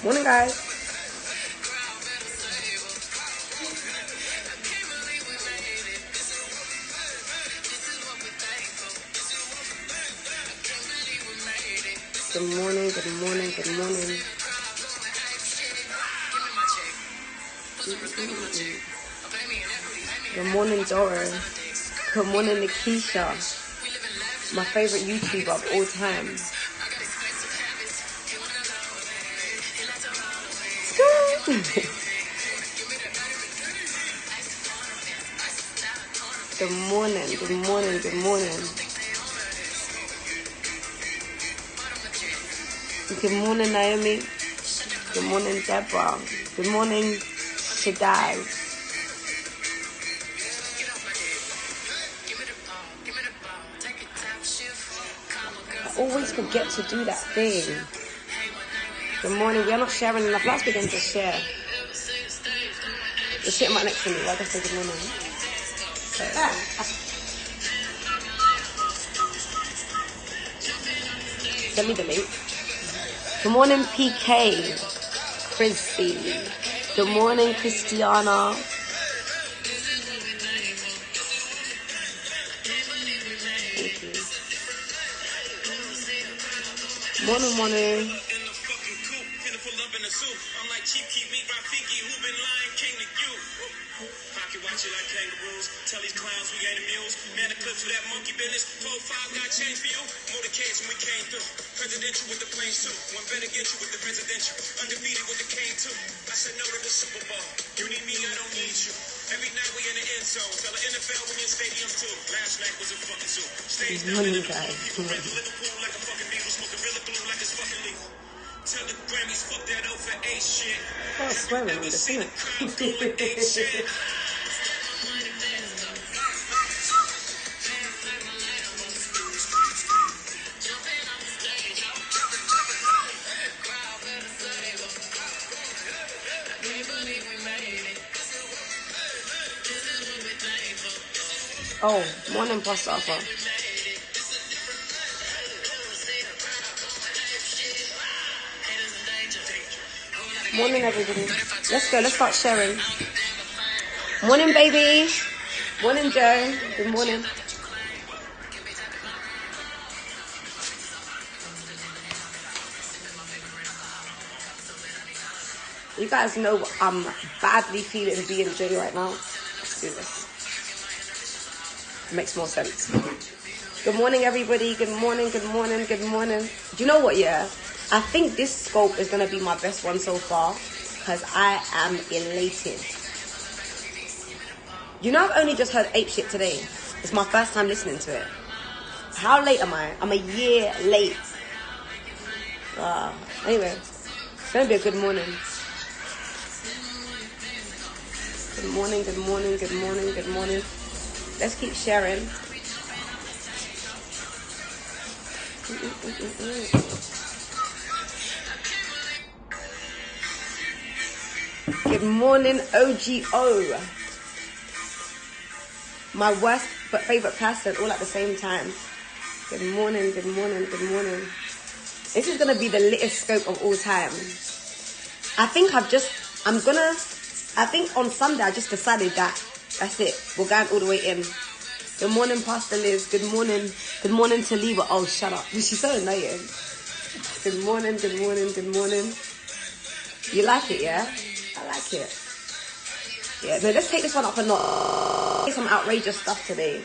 Morning, guys. Good morning, good morning, good morning. Good morning, Dora. Good morning, Nikisha. My favorite YouTuber of all time. Good morning, good morning, good morning. Good morning, Naomi. Good morning, Deborah. Good morning, Shaddai. I always forget to do that thing. Good morning. We are not sharing enough. Let's begin to share. You're sitting right next to me. Why don't I say good morning? Send me the link. Good morning, PK. Chrissy. Good morning, Christiana. Thank you. Morning, morning. Watch it like kangaroos. Tell these clowns we ain't amused. Man, the clips for that monkey business. Profile got changed for you. Motorcades when we came through. Presidential with the planes too. One better get you with the presidential. Undefeated with the cane too. I said no to the Super Bowl. You need me, I don't need you. Every night we in the end zone. Tell the NFL we in stadiums too. Last night was a fucking zoo. Stage down in the people ready Liverpool like a fucking Beatle. Smoking real glue like it's fucking legal. Tell the Grammys fuck that over 8 shit. Oh, swearing on this, isn't it? Oh, morning, Pastor Alpha. Morning, everybody. Let's go. Let's start sharing. Morning, baby. Morning, Joe. Good morning. You guys know I'm badly feeling B&J right now. Let's do this. Makes more sense. Good morning, everybody. Good morning, good morning, good morning. Do you know what, yeah? I think this scope is going to be my best one so far because I am elated. You know, I've only just heard Ape Shit today. It's my first time listening to it. How late am I? I'm a year late. Anyway, it's going to be a good morning. Good morning, good morning, good morning, good morning. Let's keep sharing. Good morning, OGO. My worst but favorite person all at the same time. Good morning, good morning, good morning. This is going to be the littest scope of all time. I think on Sunday I just decided that that's it. We're going all the way in. Good morning, Pastor Liz. Good morning to Liva. Oh, shut up. She's so annoying. Good morning, good morning, good morning. You like it, yeah? I like it. Yeah, no, let's take this one up a notch. Some outrageous stuff today.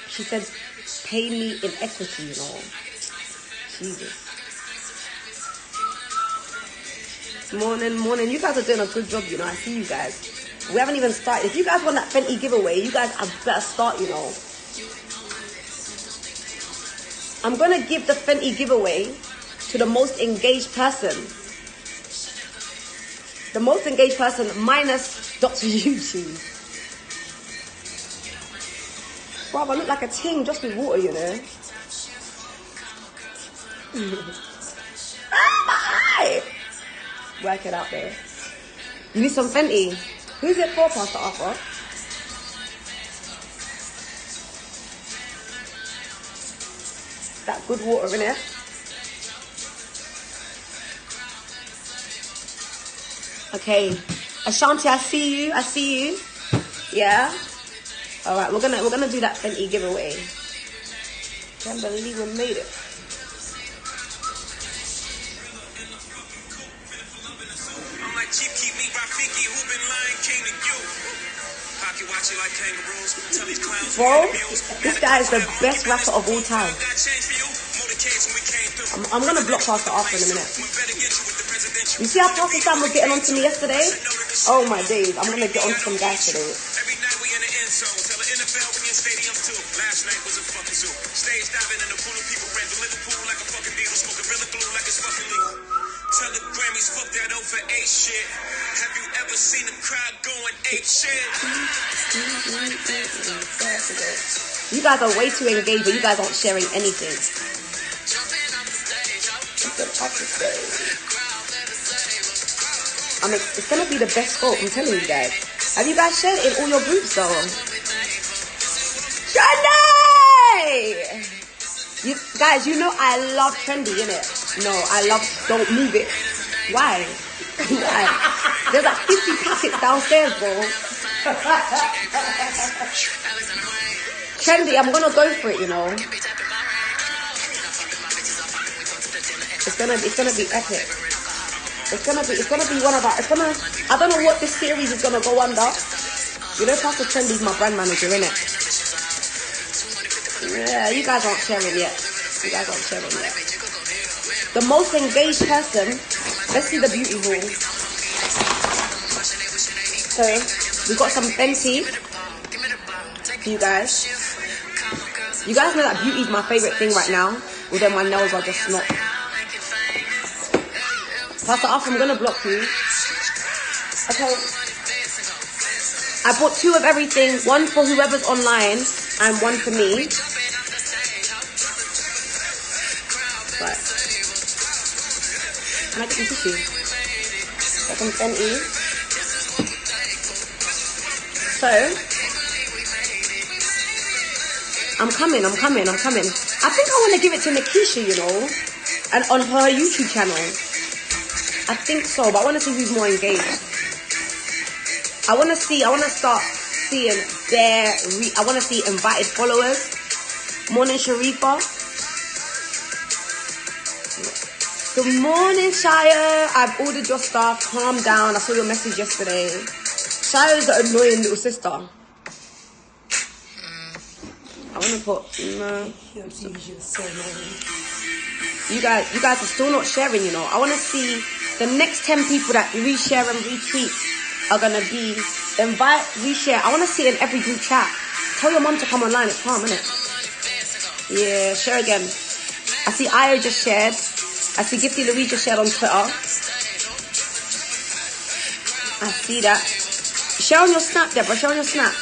She said, pay me in equity, you know. Jesus. Morning, morning. You guys are doing a good job, you know. I see you guys. We haven't even started. If you guys want that Fenty giveaway, you guys have better start, you know. I'm going to give the Fenty giveaway to the most engaged person. The most engaged person minus Dr. YouTube. Wow, I look like a ting just with water, you know. Oh my! Work it out there. You need some Fenty. Who's it for, Pastor Arthur? that good water in it. Okay, Ashanti, I see you. Yeah. All right, we're gonna do that Fenty giveaway. Can't believe we made it. I'm like Chief, keep me by Phoebe, who been lying king to you. Pocket watch it like kangaroos. Tell these clowns. Bro, this guy is the best rapper of all time. I'm gonna block Pastor after in a minute. You see how Pastor Sam was getting on to me yesterday? Oh my days, I'm gonna get on to some guys today. Every night we in the end zone. Tell the NFL we in stadiums too. Last night was a fucking zoo. Stage diving in the pool of people ran to Liverpool like a fucking Beatle. Smoking Gorilla Glue like it's fucking legal. Tell the Grammys fuck that over 8 shit. Have you ever seen a crowd going 8 shit? You guys are way too engaged, but you guys aren't sharing anything. I mean, it's gonna be the best scope, I'm telling you guys. Have you guys shared it in all your groups though? Trendy! You guys, you know I love trendy, innit? No, I love don't move it. Why? Why? There's like 50 packets downstairs, bro. Trendy, I'm gonna go for it, you know. It's gonna be epic. It's gonna be one of our, I don't know what this series is gonna go under. You know, Pastor Trendy's my brand manager, innit? Yeah, you guys aren't sharing yet. The most engaged person, let's see the beauty haul. So, we got some Fenty for you guys. You guys know that beauty is my favorite thing right now, although my nails are just not. Pastor Arthur, I'm gonna block you. Okay. I bought 2 of everything, one for whoever's online and one for me. Right. Can I get some tissue? Get some Fenty. So, I'm coming. I think I want to give it to Nikisha, you know, and on her YouTube channel. I think so, but I want to see who's more engaged. I want to start seeing I want to see invited followers. Morning, Sharifa. Good morning, Shire. I've ordered your stuff. Calm down. I saw your message yesterday. Shire's an annoying little sister. I want to put no. You guys are still not sharing, you know. I want to see the next 10 people that reshare and retweet are gonna be invite, reshare. I want to see it in every group chat. Tell your mom to come online. It's calm, innit? Yeah, share again. I see Io just shared. I see Gifty Louise just shared on Twitter. I see that. Share on your snap, Deborah. Share on your snap.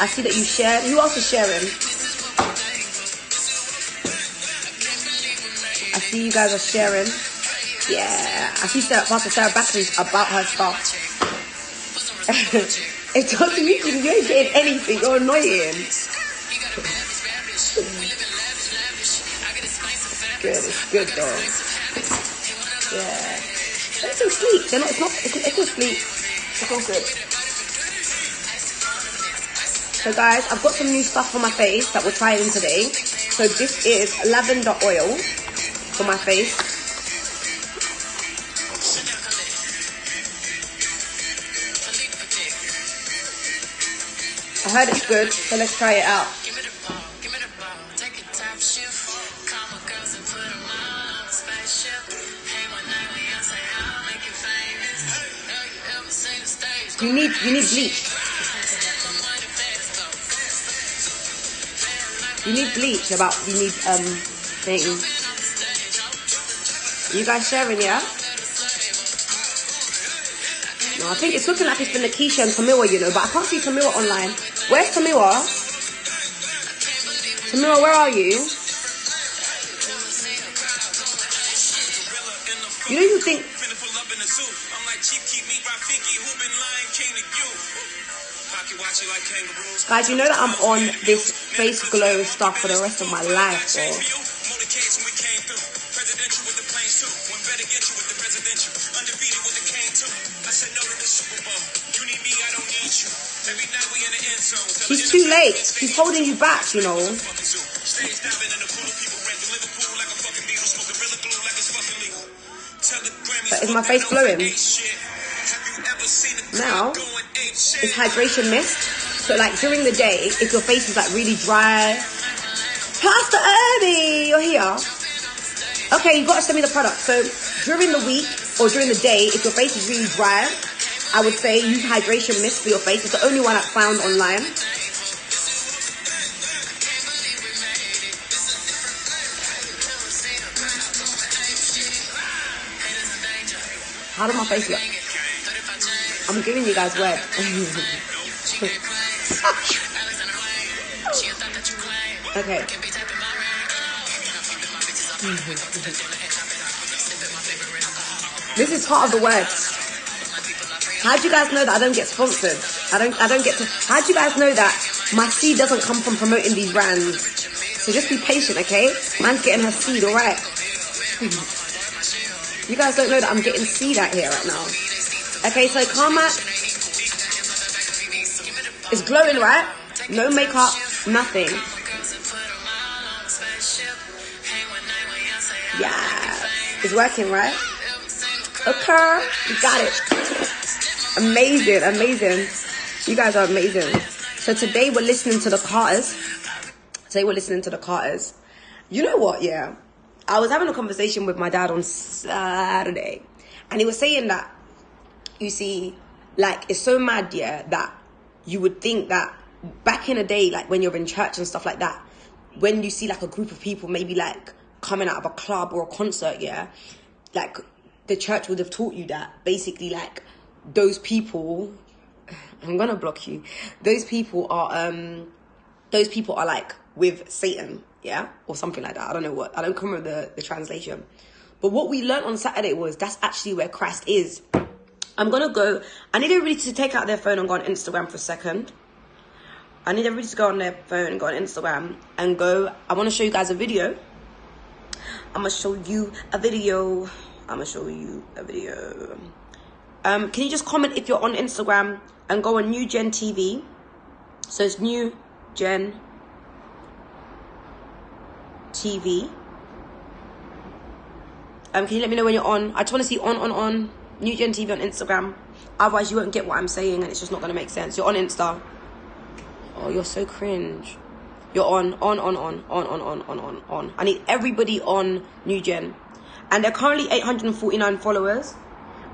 I see that you shared. Who else is sharing? I see you guys are sharing. Yeah. I see Pastor Sarah Battery's about her stuff. It's just me. You ain't getting anything. You're annoying. Good. It's good though. Yeah. Let them sleep. It's all sleep. It's all good. So guys, I've got some new stuff for my face that we're trying today. So this is lavender oil for my face. I heard it's good, so let's try it out. You need bleach. You need bleach. You need thing. You guys sharing, yeah? No, I think it's looking like it's been Nakisha and Tamila, you know, but I can't see Tamila online. Where's Tamila? Tamila, where are you? You know, you think. Guys, you know that I'm on this face glow stuff for the rest of my life, bro. through. Presidential with the planes too. One better get you with the presidential. Undefeated with the cane too. I said no to the Super Bowl. You need me, I don't need you. Every night we in the end zone. She's too late. She's holding you back, you know. Stage diving in the pool of people ran to Liverpool like a fucking beetle. Smoking Gorilla Glue like it's fucking legal. Tell the Grammys. But is my face glowing? Now, it's hydration mist. So like during the day, if your face is like really dry, Pastor Ernie, you're here. Okay, you got to send me the product. So during the week or during the day, if your face is really dry, I would say use hydration mist for your face. It's the only one I found online. How does my face look? I'm giving you guys word. Okay. This is part of the word. How do you guys know that I don't get sponsored? I don't get to. How do you guys know that my seed doesn't come from promoting these brands? So just be patient, okay? Man's getting her seed, all right? You guys don't know that I'm getting seed out here right now. Okay, so Carmack is glowing, right? No makeup, nothing. Yeah, it's working, right? Okay, you got it. Amazing, amazing. You guys are amazing. So today we're listening to the Carters. You know what, yeah? I was having a conversation with my dad on Saturday, and he was saying that, you see, like, it's so mad, yeah, that you would think that back in the day, like when you're in church and stuff like that, when you see like a group of people maybe like coming out of a club or a concert, yeah, like the church would have taught you that basically like those people, I'm gonna block you, those people are like with Satan, yeah, or something like that. I don't know what, I don't remember the translation. But what we learned on Saturday was that's actually where Christ is. I'm gonna go, I need everybody to take out their phone and go on Instagram for a second. I need everybody to go on their phone and go on Instagram and go, I wanna show you guys a video. I'm gonna show you a video. Can you just comment if you're on Instagram and go on New Gen TV? So it's New Gen TV. Can you let me know when you're on? I just want to see on New Gen TV on Instagram. Otherwise you won't get what I'm saying and it's just not going to make sense. You're on Insta. Oh, you're so cringe. You're on. I need everybody on New Gen. And they're currently 849 followers.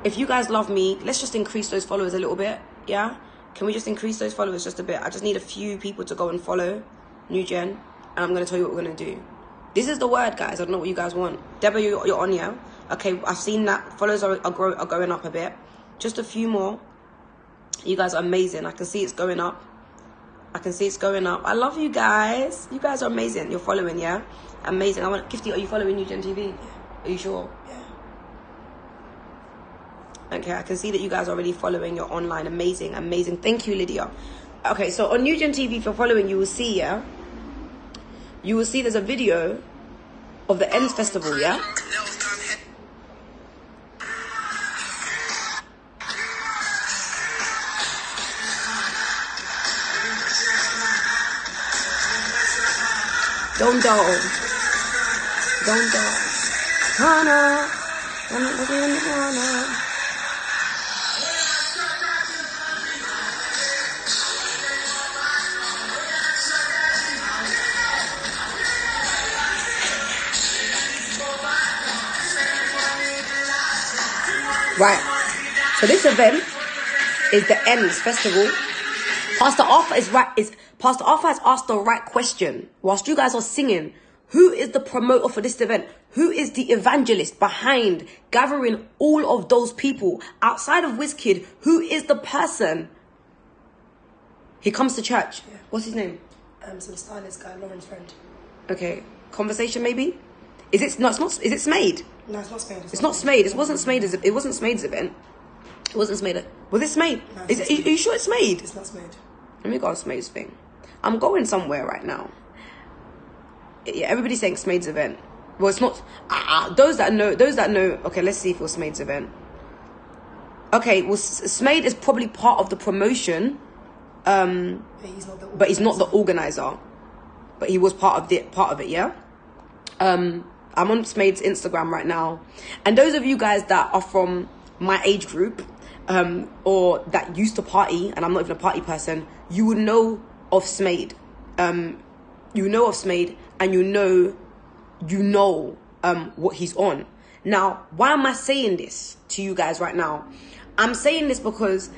If you guys love me, let's just increase those followers a little bit. Yeah? Can we just increase those followers just a bit? I just need a few people to go and follow New Gen. And I'm going to tell you what we're going to do. This is the word, guys. I don't know what you guys want. Deborah, you're on, yeah? Okay, I've seen that. Followers are going up a bit. Just a few more. You guys are amazing. I can see it's going up. I love you guys. You guys are amazing. You're following, yeah? Amazing. Gifty, are you following New Gen TV? Yeah. Are you sure? Yeah. Okay, I can see that you guys are already following. You're online. Amazing. Thank you, Lydia. Okay, so on New Gen TV, if you're following, you will see, yeah? You will see there's a video of the Ends Festival, yeah? Don't. Corner. I'm not looking in the corner. Right. So this event is the Ends Festival. Pastor Arthur has asked the right question. Whilst you guys are singing, who is the promoter for this event? Who is the evangelist behind gathering all of those people? Outside of Wizkid, who is the person? He comes to church. Yeah. What's his name? Some stylist guy, Lauren's friend. Okay. Conversation maybe? Is it not? Is it Smade? No, it's not Smade. It's not Smade. It wasn't Smade's event. It wasn't Smade. Was it Smade? No, are you sure it's Smade? It's not Smade. Let me go on Smade's thing. I'm going somewhere right now. Yeah, everybody's saying Smade's event. Well, it's not. Those that know. Okay, let's see if it was Smade's event. Okay, well, Smade is probably part of the promotion. But he's not the organizer. But he was part of it, yeah. I'm on Smade's Instagram right now, and those of you guys that are from my age group, or that used to party, and I'm not even a party person, you would know of Smade. You know of Smade, and you know what he's on. Now, why am I saying this to you guys right now? I'm saying this because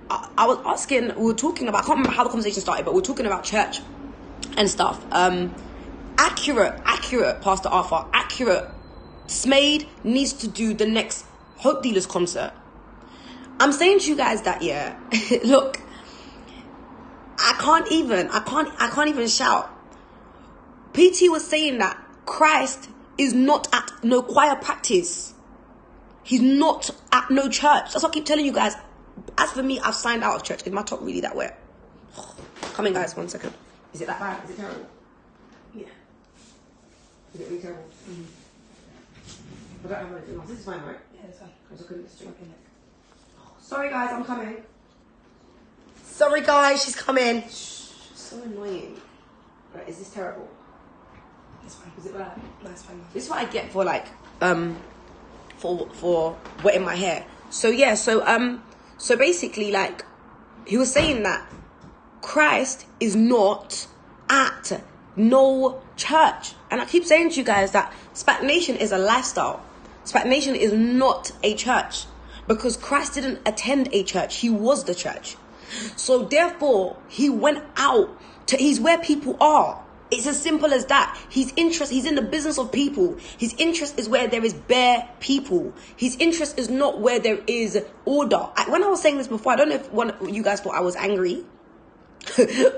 I was asking, we were talking about, I can't remember how the conversation started, but we're talking about church and stuff. Accurate, Pastor Arthur, accurate. Smade needs to do the next Hope Dealers concert. I'm saying to you guys that, yeah, look, I can't even shout. PT was saying that Christ is not at no choir practice. He's not at no church. That's what I keep telling you guys. As for me, I've signed out of church. Is my top really that wet? Come in, guys, 1 second. Is it that bad? Is it terrible? Yeah. Is it really terrible? Mm-hmm. I don't have anything else. This is fine, right? Yeah, it's fine. I couldn't straight. Sorry, guys, I'm coming. Sorry, guys, she's coming. Shh, so annoying. Right, is this terrible? It's fine. Is it bad? No, it's fine. This is what I get for like for wetting my hair. So yeah, so basically, like, he was saying that Christ is not at no church. And I keep saying to you guys that Spat Nation is a lifestyle. Spat Nation is not a church, because Christ didn't attend a church. He was the church. So therefore, he went out he's where people are. It's as simple as that. He's in the business of people. His interest is where there is bare people. His interest is not where there is order. When I was saying this before, I don't know if one of you guys thought I was angry.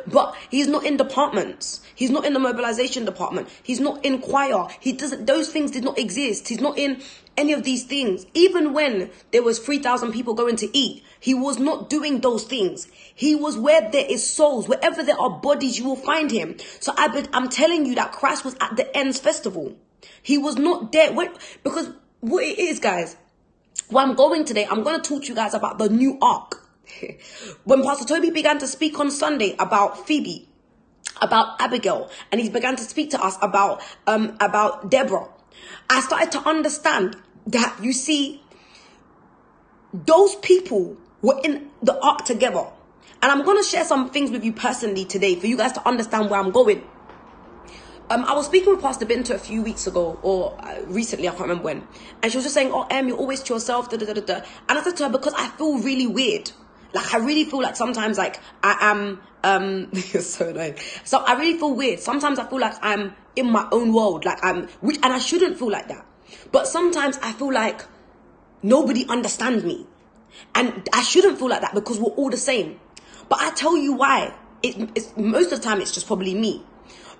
But he's not in departments. He's not in the mobilization department. He's not in choir. Those things did not exist. He's not in any of these things. Even when there was 3,000 people going to eat, he was not doing those things. He was where there is souls. Wherever there are bodies, you will find him. So I'm telling you that Christ was at the Ends Festival. He was not there. Because what it is, guys, where I'm going today, I'm going to talk to you guys about the new ark. When Pastor Toby began to speak on Sunday about Phoebe, about Abigail, and he began to speak to us about Deborah, I started to understand that, you see, those people were in the ark together. And I'm going to share some things with you personally today for you guys to understand where I'm going. I was speaking with Pastor Binta a few weeks ago, or recently, I can't remember when, and she was just saying, "Oh, you're always to yourself, da da da da." And I said to her, because I feel really weird. Like, I really feel like sometimes, like, I am, it's so annoying. So I really feel weird. Sometimes I feel like I'm in my own world, like and I shouldn't feel like that. But sometimes I feel like nobody understands me. And I shouldn't feel like that, because we're all the same. But I tell you why. It's most of the time, it's just probably me.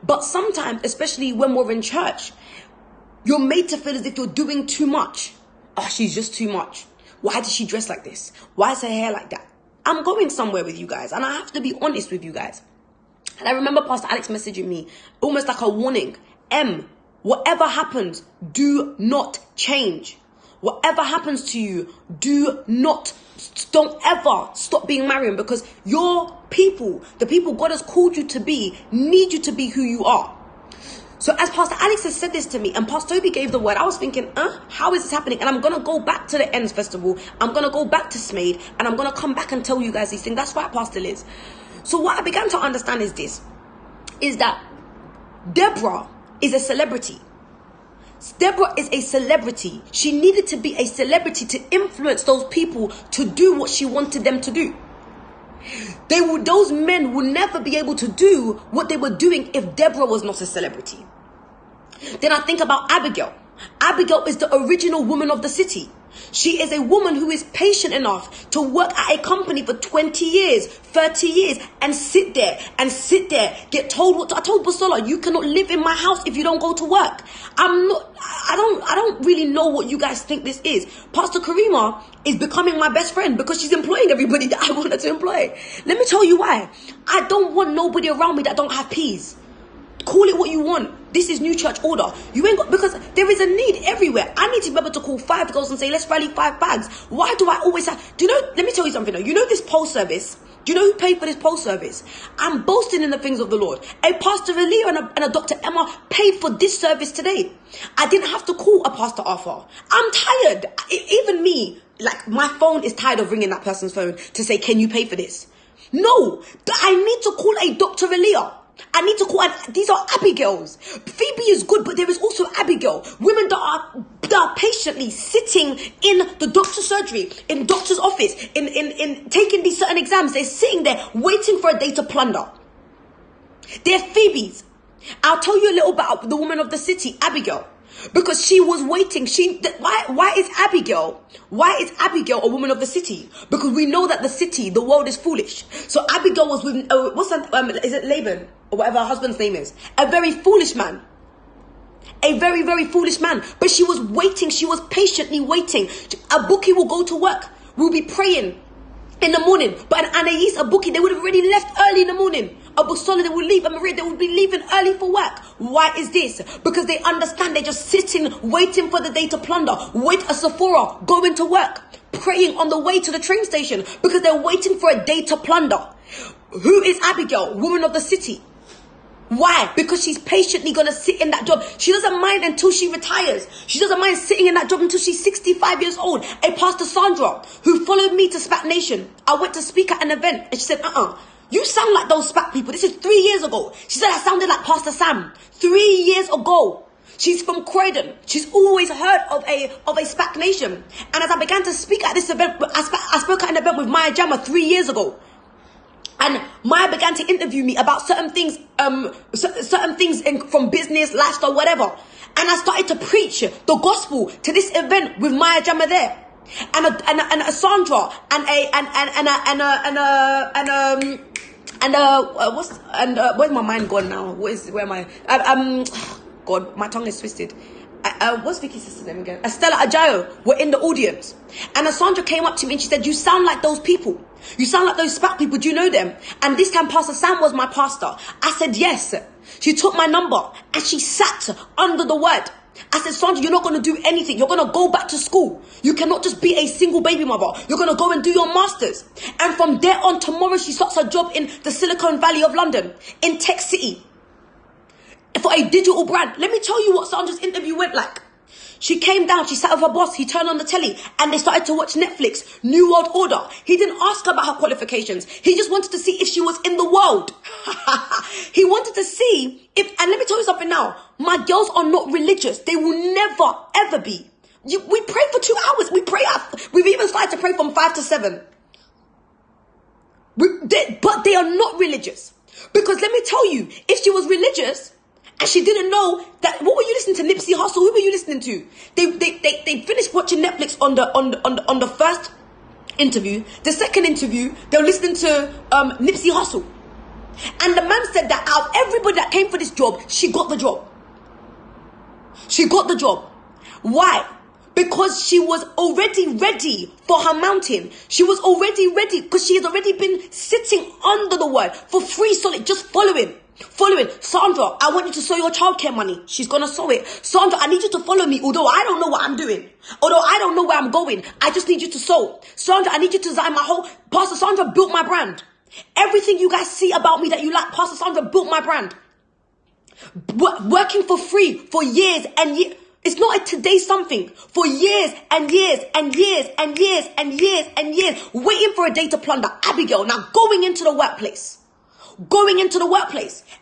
But sometimes, especially when we're in church, you're made to feel as if you're doing too much. Oh, she's just too much. Why does she dress like this? Why is her hair like that? I'm going somewhere with you guys, and I have to be honest with you guys. And I remember Pastor Alex messaging me, almost like a warning. Whatever happens, do not change. Whatever happens to you, don't ever stop being Mariam, because your people, the people God has called you to be, need you to be who you are. So as Pastor Alex has said this to me, and Pastor Toby gave the word, I was thinking, how is this happening? And I'm going to go back to the Ends Festival. I'm going to go back to Smade, and I'm going to come back and tell you guys these things. That's right, Pastor Liz. So what I began to understand is that Deborah is a celebrity. Deborah is a celebrity. She needed to be a celebrity to influence those people to do what she wanted them to do. Those men would never be able to do what they were doing if Deborah was not a celebrity. Then I think about Abigail. Abigail is the original woman of the city. She is a woman who is patient enough to work at a company for 20 years, 30 years, and sit there, get told what to. I told Basola, you cannot live in my house if you don't go to work. I don't really know what you guys think this is. Pastor Karima is becoming my best friend because she's employing everybody that I want her to employ. Let me tell you why. I don't want nobody around me that don't have peas. Call it what you want. This is New Church Order. You ain't got, because there is a need everywhere. I need to be able to call 5 girls and say, let's rally 5 bags. Why do I always have, do you know, let me tell you something though. You know this post service? Do you know who paid for this post service? I'm boasting in the things of the Lord. A Pastor Elia and a Dr. Emma paid for this service today. I didn't have to call a Pastor Arthur. I'm tired. Even me, like my phone is tired of ringing that person's phone to say, can you pay for this? No, I need to call a Dr. Elia. I need to call, and these are Abigails. Phoebe is good, but there is also Abigail. Women that are patiently sitting in the doctor's surgery, in doctor's office, in taking these certain exams. They're sitting there waiting for a day to plunder. They're Phoebes. I'll tell you a little about the woman of the city, Abigail. Because she was waiting. Why is Abigail a woman of the city? Because we know that the city, the world is foolish. So Abigail was with, is it Laban? Or whatever her husband's name is. A very foolish man. A very, very foolish man. But she was waiting. She was patiently waiting. A bookie will go to work. We'll be praying in the morning. But an Anais, a bookie, they would have already left early in the morning. Abu Solid, they will leave. And Maria, they would be leaving early for work. Why is this? Because they understand they're just sitting, waiting for the day to plunder. Wait a Sephora, going to work. Praying on the way to the train station. Because they're waiting for a day to plunder. Who is Abigail? Woman of the city. Why? Because she's patiently going to sit in that job. She doesn't mind until she retires. She doesn't mind sitting in that job until she's 65 years old. A Pastor Sandra, who followed me to SPAC Nation. I went to speak at an event and she said, you sound like those SPAC people. This is 3 years ago. She said I sounded like Pastor Sam. 3 years ago. She's from Croydon. She's always heard of a SPAC Nation. And as I began to speak at this event, I spoke at an event with Maya Jama 3 years ago. And Maya began to interview me about certain things from business, lifestyle, whatever. And I started to preach the gospel to this event with Maya Jama there, and a Sandra, where's my mind gone now? Where am I? God, my tongue is twisted. What's Vicky's sister's name again? Estella Ajayo were in the audience. And Sandra came up to me and she said, you sound like those people. You sound like those SPAC people. Do you know them? And this time Pastor Sam was my pastor. I said, yes. She took my number and she sat under the word. I said, Sandra, you're not going to do anything. You're going to go back to school. You cannot just be a single baby mother. You're going to go and do your masters. And from there on, tomorrow she starts her job in the Silicon Valley of London, in Tech City, for a digital brand. Let me tell you what Sandra's interview went like. She came down, she sat with her boss, he turned on the telly, and they started to watch Netflix, New World Order. He didn't ask her about her qualifications. He just wanted to see if she was in the world. He wanted to see if, and let me tell you something now, my girls are not religious. They will never, ever be. We pray for 2 hours. We've even started to pray from 5 to 7. But they are not religious. Because let me tell you, if she was religious, and she didn't know that, what were you listening to? Nipsey Hussle? Who were you listening to? They finished watching Netflix on the first interview. The second interview, they were listening to Nipsey Hussle. And the man said that out of everybody that came for this job, she got the job. She got the job. Why? Because she was already ready for her mountain. She was already ready because she has already been sitting under the word for free, solid, just following. Sandra, I want you to sow your childcare money. She's gonna sow it. Sandra, I need you to follow me, although I don't know what I'm doing, although I don't know where I'm going. I just need you to sow. Sandra, I need you to design my whole. Pastor Sandra built my brand. Everything you guys see about me that you like, Pastor Sandra built my brand. Working for free for years and years. It's not a today something. For years and years and years and years and years and years, waiting for a day to plunder. Abigail, now going into the workplace.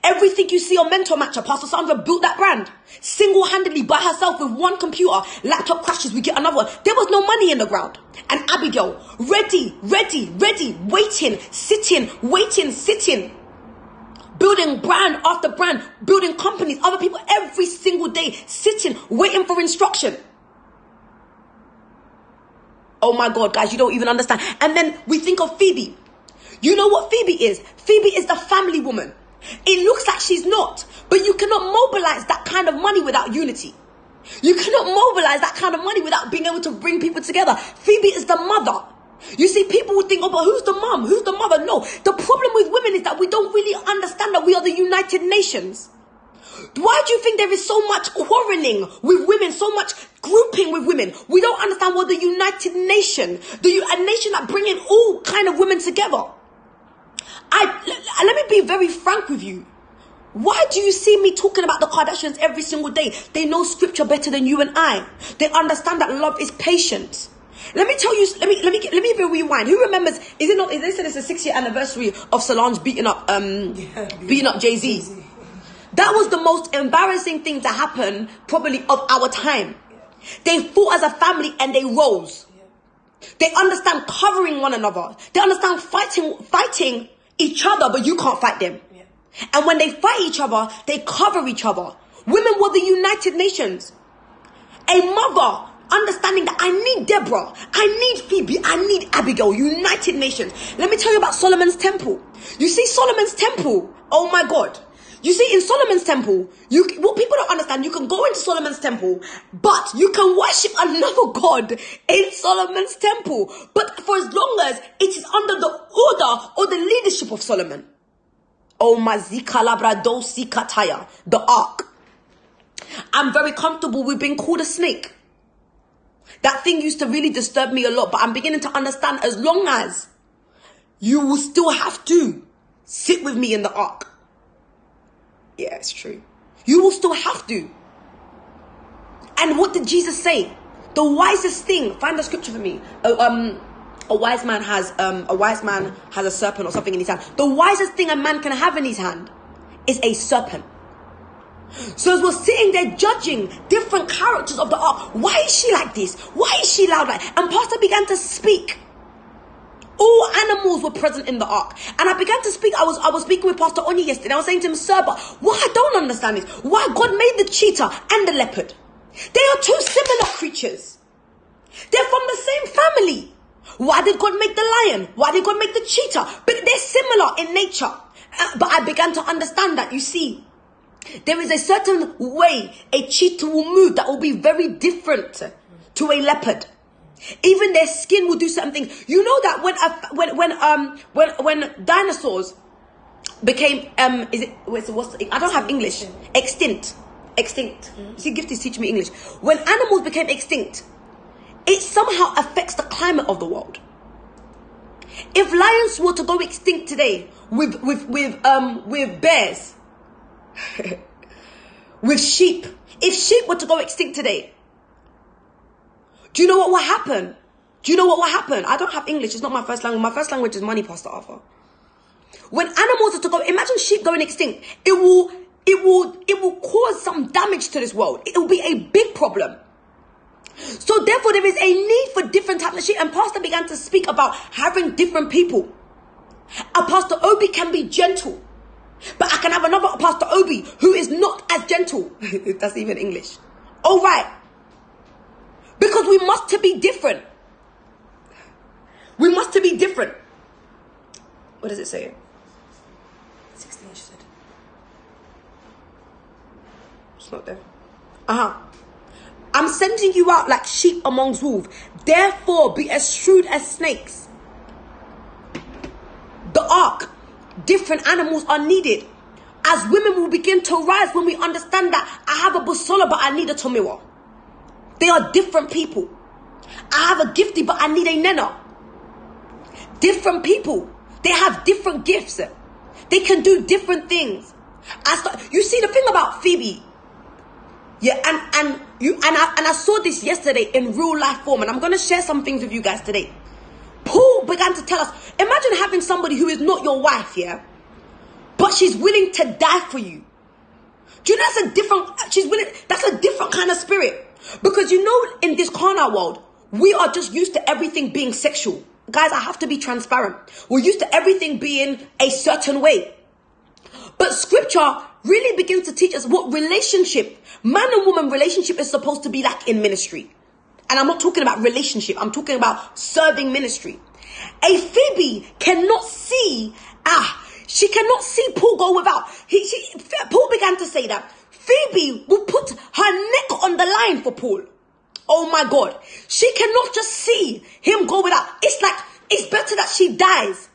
Everything you see on Mentor Matcher, Pastor Sandra built that brand. Single-handedly by herself with one computer. Laptop crashes, we get another one. There was no money in the ground. And Abigail, ready, waiting, sitting. Building brand after brand. Building companies, other people every single day. Sitting, waiting for instruction. Oh my God, guys, you don't even understand. And then we think of Phoebe. You know what Phoebe is? Phoebe is the family woman. It looks like she's not, but you cannot mobilize that kind of money without unity. You cannot mobilize that kind of money without being able to bring people together. Phoebe is the mother. You see, people would think, oh, but who's the mom? Who's the mother? No, the problem with women is that we don't really understand that we are the United Nations. Why do you think there is so much quarreling with women, so much grouping with women? We don't understand what the United Nation, a nation that bringing all kind of women together. Let me be very frank with you. Why do you see me talking about the Kardashians every single day? They know scripture better than you and I. They understand that love is patient. Let me tell you, let me even rewind. Who remembers, they said it's the 6-year anniversary of Solange beating up Jay-Z. That was the most embarrassing thing to happen probably of our time. They fought as a family and they rose. They understand covering one another. They understand fighting each other, but you can't fight them. And when they fight each other, they cover each other. Women were the United Nations. A mother understanding that I need Deborah, I need Phoebe, I need Abigail. United Nations. Let me tell you about Solomon's temple. You see Solomon's temple, oh my God. You see, in Solomon's temple, what people don't understand, you can go into Solomon's temple, but you can worship another god in Solomon's temple. But for as long as it is under the order or the leadership of Solomon. Oh, Mazikalabradosi Kataya, the ark. I'm very comfortable with being called a snake. That thing used to really disturb me a lot, but I'm beginning to understand as long as you will still have to sit with me in the ark. Yeah, it's true. You will still have to. And what did Jesus say? The wisest thing, find the scripture for me. A wise man has a serpent or something in his hand. The wisest thing a man can have in his hand is a serpent. So as we're sitting there judging different characters of the ark, why is she like this? Why is she loud like? And Pastor began to speak. All animals were present in the ark. And I began to speak. I was speaking with Pastor Oni yesterday. I was saying to him, sir, but what I don't understand is why God made the cheetah and the leopard. They are two similar creatures. They're from the same family. Why did God make the lion? Why did God make the cheetah? But they're similar in nature. But I began to understand that, you see, there is a certain way a cheetah will move that will be very different to a leopard. Even their skin will do certain things. You know that when dinosaurs became I don't have English. Extinct. You see, Gift is teaching me English. When animals became extinct, it somehow affects the climate of the world. If lions were to go extinct today with bears, with sheep, if sheep were to go extinct today, do you know what will happen? I don't have English. It's not my first language. My first language is money, Pastor Arthur. When animals are to go, imagine sheep going extinct. It will cause some damage to this world. It will be a big problem. So therefore, there is a need for different types of sheep. And Pastor began to speak about having different people. A Pastor Obi can be gentle. But I can have another Pastor Obi who is not as gentle. That's even English. All right. Because we must be different. We must be different. What does it say? 16, she said. It's not there. I'm sending you out like sheep amongst wolves. Therefore, be as shrewd as snakes. The ark, different animals are needed. As women will begin to rise when we understand that I have a busola, but I need a tomiwa. They are different people. I have a gifty, but I need a nena. Different people. They have different gifts. They can do different things. You see the thing about Phoebe. Yeah, and I saw this yesterday in real life form, and I'm gonna share some things with you guys today. Paul began to tell us, imagine having somebody who is not your wife, yeah, but she's willing to die for you. Do you know that's a different kind of spirit. Because you know, in this carnal world, we are just used to everything being sexual. Guys, I have to be transparent. We're used to everything being a certain way. But scripture really begins to teach us what relationship, man and woman relationship is supposed to be like in ministry. And I'm not talking about relationship. I'm talking about serving ministry. A Phoebe cannot see, she cannot see Paul go without. Paul began to say that Phoebe will put her neck on the line for Paul. Oh my God. She cannot just see him go without. It's like, it's better that she dies.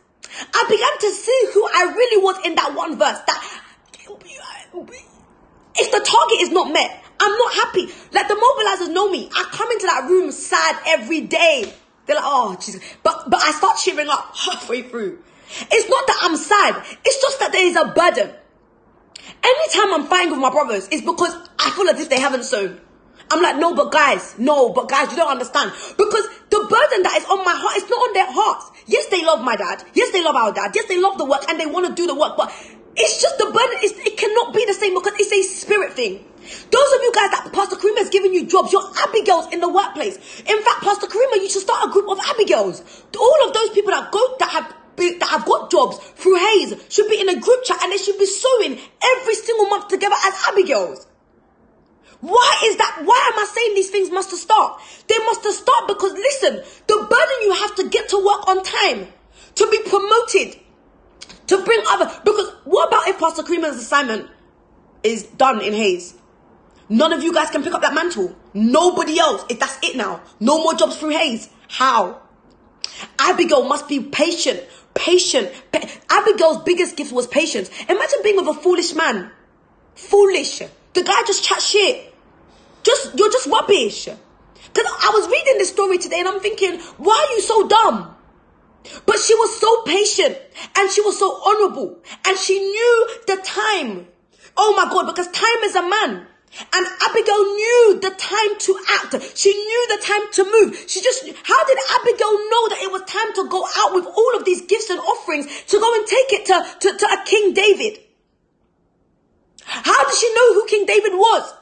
I began to see who I really was in that one verse. That if the target is not met, I'm not happy. Like, the mobilizers know me. I come into that room sad every day. They're like, oh, Jesus. But I start cheering up halfway through. It's not that I'm sad. It's just that there is a burden. Anytime I'm fighting with my brothers, it's because I feel as if they haven't sown. I'm like, no, but guys, you don't understand. Because the burden that is on my heart, it's not on their hearts. Yes, they love my dad. Yes, they love our dad. Yes, they love the work and they want to do the work. But it's just the burden. It cannot be the same because it's a spirit thing. Those of you guys that Pastor Karima has given you jobs, you're Abigails in the workplace. In fact, Pastor Karima, you should start a group of Abigails. All of those people that have got jobs through Hayes should be in a group chat and they should be sewing every single month together as Abigails. Why is that? Why am I saying these things must start? They must start because, listen, the burden you have to get to work on time, to be promoted, to bring other. Because what about if Pastor Karima's assignment is done in Hayes? None of you guys can pick up that mantle. Nobody else. That's it now. No more jobs through Hayes. How? Abigail must be patient. Abigail's biggest gift was patience. Imagine being with a foolish man. Foolish. The guy just chats shit. You're just rubbish. Because I was reading this story today and I'm thinking, why are you so dumb? But she was so patient and she was so honorable and she knew the time. Oh my God, because time is a man. And Abigail knew the time to act. She knew the time to move. How did Abigail know that it was time to go out with all of these gifts and offerings to go and take it to a King David? How did she know who King David was?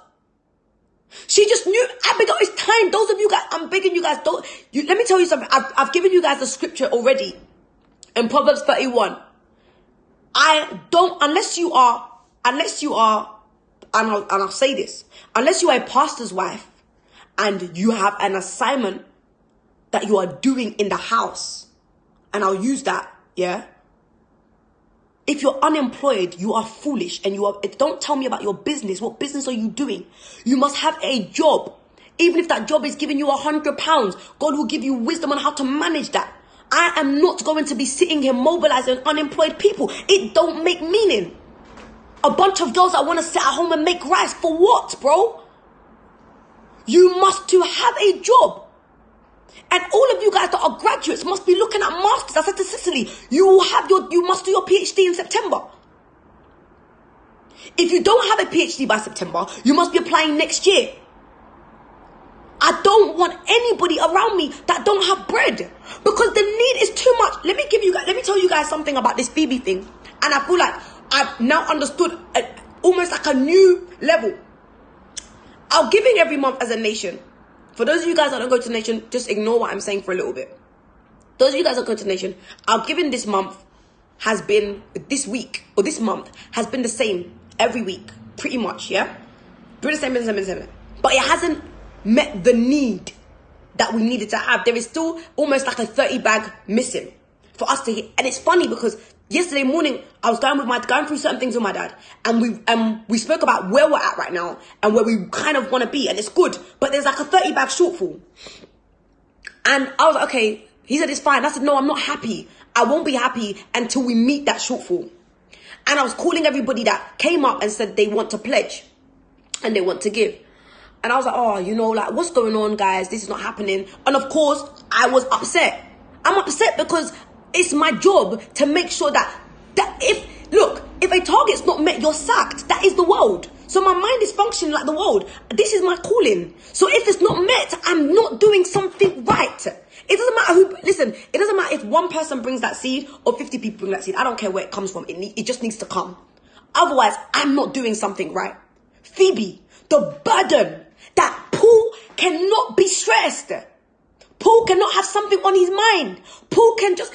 She just knew. Abigail, it's time. Those of you guys, I'm begging you guys, let me tell you something. I've given you guys the scripture already in Proverbs 31. Unless you are, and I'll say this, unless you are a pastor's wife and you have an assignment that you are doing in the house, and I'll use that, yeah? If you're unemployed, you are foolish and don't tell me about your business. What business are you doing? You must have a job. Even if that job is giving you £100, God will give you wisdom on how to manage that. I am not going to be sitting here mobilizing unemployed people. It don't make meaning. A bunch of girls that want to sit at home and make rice. For what, bro? You must to have a job. And all of you guys that are graduates must be looking at masters. I said to Cicely, you must do your PhD in September. If you don't have a PhD by September, you must be applying next year. I don't want anybody around me that don't have bread because the need is too much. Let me tell you guys something about this Phoebe thing. And I feel like I've now understood almost like a new level. Our giving every month as a nation. For those of you guys that don't go to the nation, just ignore what I'm saying for a little bit. Those of you guys that go to the nation, our giving this month has been, this month has been the same every week. Pretty much, yeah? Been the same. But it hasn't met the need that we needed to have. There is still almost like a 30 bag missing for us to hit. And it's funny because yesterday morning, I was going through certain things with my dad, and we spoke about where we're at right now and where we kind of want to be, and it's good, but there's like a 30 bag shortfall. And I was like, okay. He said, it's fine. I said, no, I'm not happy. I won't be happy until we meet that shortfall. And I was calling everybody that came up and said they want to pledge and they want to give. And I was like, oh, what's going on, guys? This is not happening. And of course, I was upset. I'm upset because it's my job to make sure that if a target's not met, you're sacked. That is the world. So my mind is functioning like the world. This is my calling. So if it's not met, I'm not doing something right. It doesn't matter it doesn't matter if one person brings that seed or 50 people bring that seed. I don't care where it comes from. It just needs to come. Otherwise, I'm not doing something right. Phoebe, the burden that Paul cannot be stressed. Paul cannot have something on his mind. Paul can just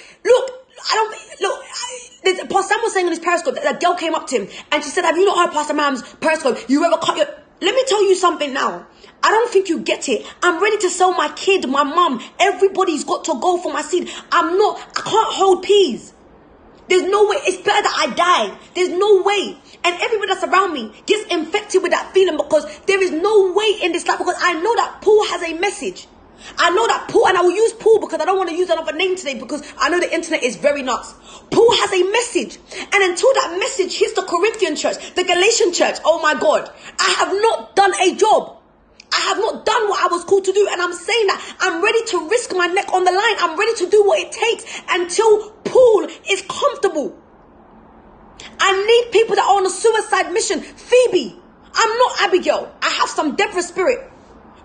Pastor Sam was saying on his Periscope that a girl came up to him and she said, have you not heard Pastor Mam's Periscope? You ever cut your... Let me tell you something now. I don't think you get it. I'm ready to sell my kid, my mum. Everybody's got to go for my seed. I can't hold peas. There's no way. It's better that I die. There's no way. And everybody that's around me gets infected with that feeling because there is no way in this life, because I know that Paul has a message. I know that Paul, and I will use Paul because I don't want to use another name today because I know the internet is very nuts. Paul has a message, and until that message hits the Corinthian church, the Galatian church, oh my God, I have not done a job. I have not done what I was called to do, and I'm saying that I'm ready to risk my neck on the line. I'm ready to do what it takes until Paul is comfortable. I need people that are on a suicide mission. Phoebe, I'm not Abigail. I have some Deborah spirit,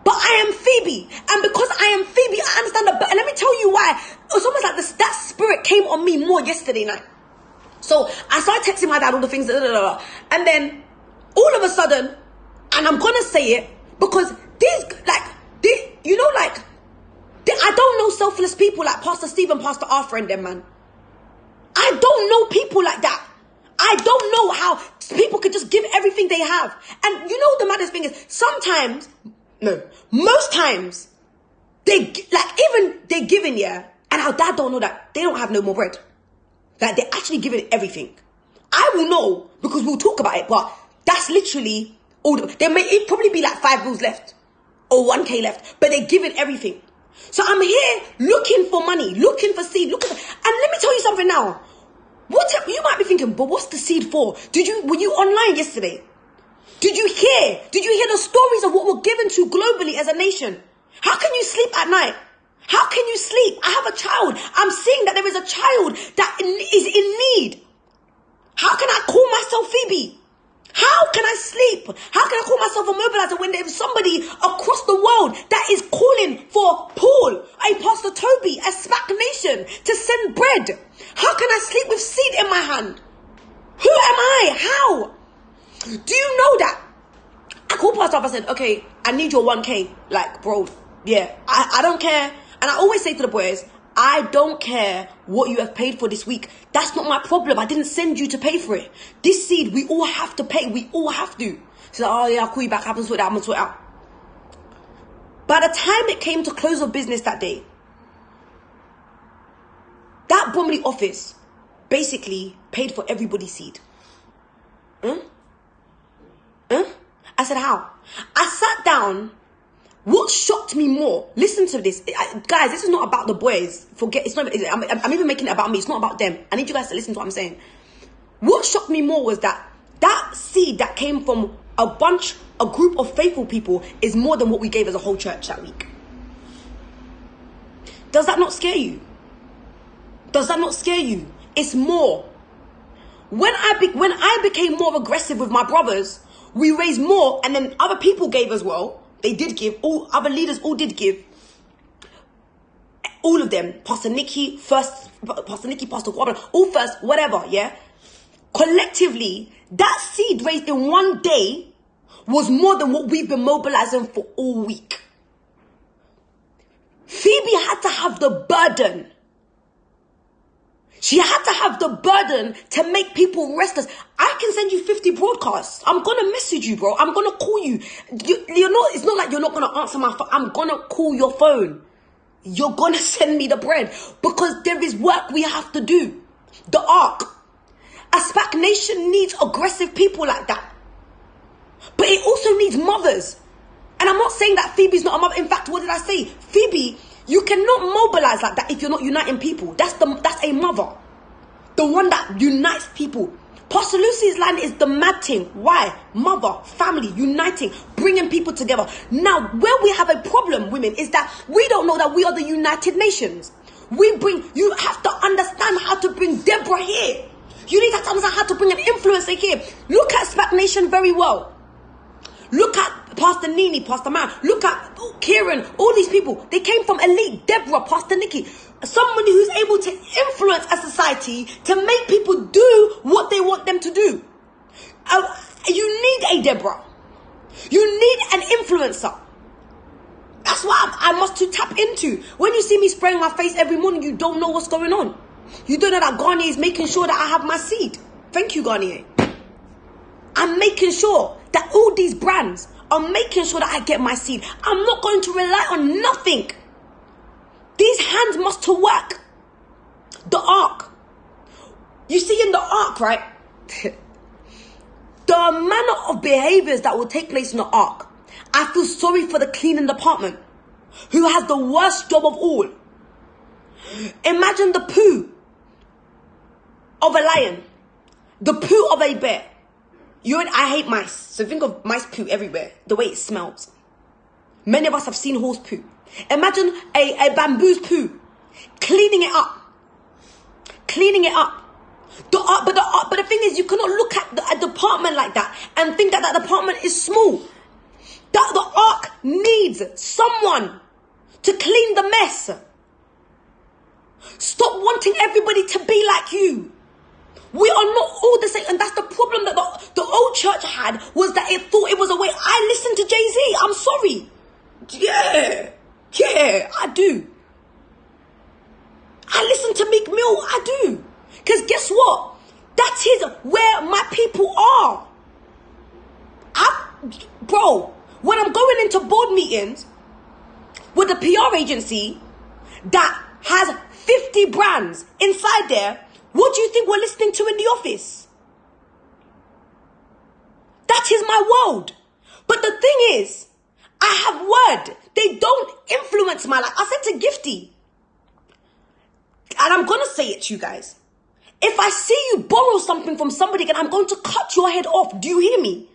but I am Phoebe, and because I am Phoebe, I understand that. And let me tell you why. It's almost like that spirit came on me more yesterday night. So I started texting my dad all the things, and then all of a sudden, and I'm gonna say it, because I don't know selfless people like Pastor Steve and Pastor Arthur and them, man. I don't know people like that. I don't know how people could just give everything they have. And you know the maddest thing is, most times, they're giving, yeah, and our dad don't know that they don't have no more bread. Like, they're actually giving everything. I will know because we'll talk about it, but that's literally all. It probably be like 5 bills left or 1K left, but they're giving everything. So I'm here looking for money, looking for seed, and let me tell you something now. You might be thinking, but what's the seed for? Were you online yesterday? Did you hear the stories of what we're given to globally as a nation? How can you sleep at night? How can you sleep? I have a child. I'm seeing that there is a child that is in need. How can I call myself Phoebe? How can I sleep? How can I call myself a mobilizer when there's somebody across the world that is calling for Paul, a Pastor Toby, a SPAC Nation to send bread? How can I sleep with seed in my hand? Who am I? How? Do you know that? I called Pastor up, I said, okay, I need your 1K. Like, bro, yeah, I don't care. And I always say to the boys, I don't care what you have paid for this week. That's not my problem. I didn't send you to pay for it. This seed, we all have to pay. We all have to. She's like, oh yeah, I'll call you back. I'm going to sort it out. By the time it came to close of business that day, that Bromley office basically paid for everybody's seed. I said, how? I sat down. What shocked me more, listen to this. Guys, this is not about the boys. I'm even making it about me. It's not about them. I need you guys to listen to what I'm saying. What shocked me more was that seed that came from a group of faithful people is more than what we gave as a whole church that week. Does that not scare you? Does that not scare you? It's more. When I became more aggressive with my brothers, we raised more, and then other people gave as well. They did give. All other leaders all did give. All of them. Pastor Nikki, Pastor Gordon, all first, whatever, yeah? Collectively, that seed raised in one day was more than what we've been mobilizing for all week. Phoebe had to have the burden. She had to have the burden to make people restless. I can send you 50 broadcasts. I'm going to message you, bro. I'm going to call you. It's not like you're not going to answer my phone. I'm going to call your phone. You're going to send me the bread. Because there is work we have to do. The ark. A SPAC Nation needs aggressive people like that. But it also needs mothers. And I'm not saying that Phoebe's not a mother. In fact, what did I say? Phoebe, you cannot mobilize like that if you're not uniting people. That's a mother. The one that unites people. Pastor Lucy's line is the mad thing. Why? Mother, family, uniting, bringing people together. Now, where we have a problem, women, is that we don't know that we are the United Nations. You have to understand how to bring Deborah here. You need to understand how to bring an influencer here. Look at SPAC Nation very well. Look at Pastor Nini, Pastor Man. Look at Kieran, all these people. They came from elite. Deborah, Pastor Nikki. Somebody who's able to influence a society to make people do what they want them to do. You need a Deborah. You need an influencer. That's what I must to tap into. When you see me spraying my face every morning, you don't know what's going on. You don't know that Garnier is making sure that I have my seed. Thank you, Garnier. I'm making sure that all these brands are making sure that I get my seed. I'm not going to rely on nothing. These hands must to work. The ark. You see in the ark, right? The manner of behaviors that will take place in the ark. I feel sorry for the cleaning department. who has the worst job of all. Imagine the poo of a lion, the poo of a bear. I hate mice, so think of mice poo everywhere, the way it smells. Many of us have seen horse poo. Imagine a bamboo's poo, cleaning it up. But the thing is, you cannot look at a department like that and think that department is small. That the ark needs someone to clean the mess. Stop wanting everybody to be like you. We are not all the same, and that's the problem that the old church had, was that it thought it was a way. I listen to Jay-Z. I'm sorry. Yeah, I do. I listen to Meek Mill. I do. Because guess what? That is where my people are. Bro, when I'm going into board meetings with a PR agency that has 50 brands inside there, what do you think we're listening to in the office? That is my world. But the thing is, I have word. They don't influence my life. I said to Gifty, and I'm going to say it to you guys. If I see you borrow something from somebody again, I'm going to cut your head off. Do you hear me?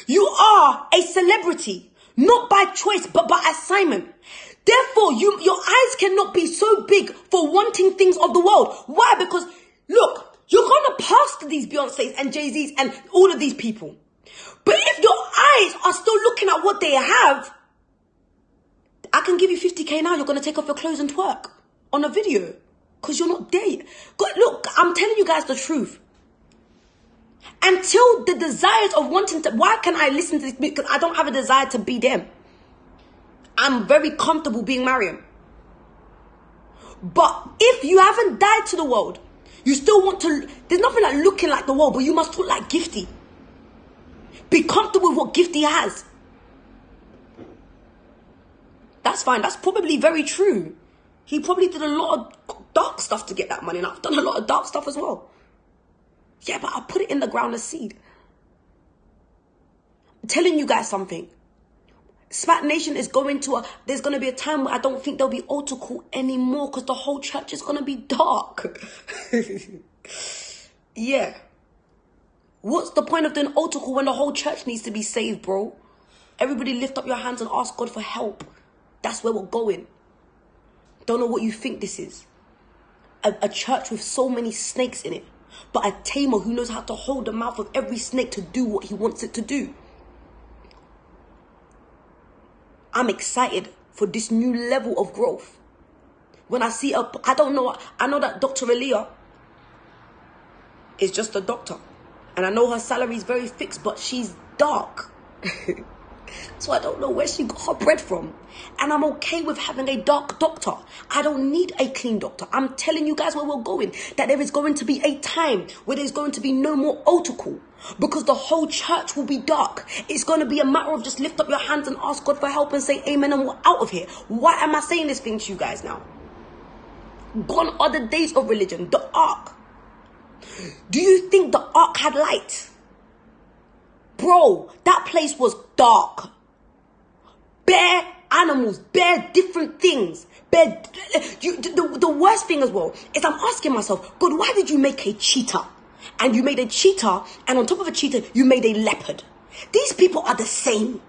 You are a celebrity, not by choice, but by assignment. Therefore, your eyes cannot be so big for wanting things of the world. Why? Because, look, you're going to pass to these Beyoncés and Jay-Z's and all of these people. But if your eyes are still looking at what they have, I can give you 50k now. You're going to take off your clothes and twerk on a video. Because you're not there. God, look, I'm telling you guys the truth. Until the desires of wanting to... Why can I listen to this? Because I don't have a desire to be them. I'm very comfortable being Mariam. But if you haven't died to the world, you still want to... There's nothing like looking like the world, but you must look like Gifty. Be comfortable with what Gifty has. That's fine. That's probably very true. He probably did a lot of dark stuff to get that money. And I've done a lot of dark stuff as well. Yeah, but I put it in the ground as seed. I'm telling you guys something. Spat Nation is going to there's going to be a time where I don't think there'll be altar call anymore, because the whole church is going to be dark. Yeah. What's the point of doing altar call when the whole church needs to be saved, bro? Everybody lift up your hands and ask God for help. That's where we're going. Don't know what you think this is. A church with so many snakes in it. But a tamer who knows how to hold the mouth of every snake to do what he wants it to do. I'm excited for this new level of growth. When I see I don't know, I know that Dr. Aaliyah is just a doctor. And I know her salary is very fixed, but she's dark. So I don't know where she got her bread from. And I'm okay with having a dark doctor. I don't need a clean doctor. I'm telling you guys where we're going. That there is going to be a time where there's going to be no more altar call. Because the whole church will be dark. It's going to be a matter of just lift up your hands and ask God for help and say amen and we're out of here. Why am I saying this thing to you guys now? Gone are the days of religion. The ark. Do you think the ark had light? Bro, that place was dark. Bare animals, bare different things. The worst thing as well is I'm asking myself, God, why did you make a cheetah? And you made a cheetah, and on top of a cheetah, you made a leopard. These people are the same.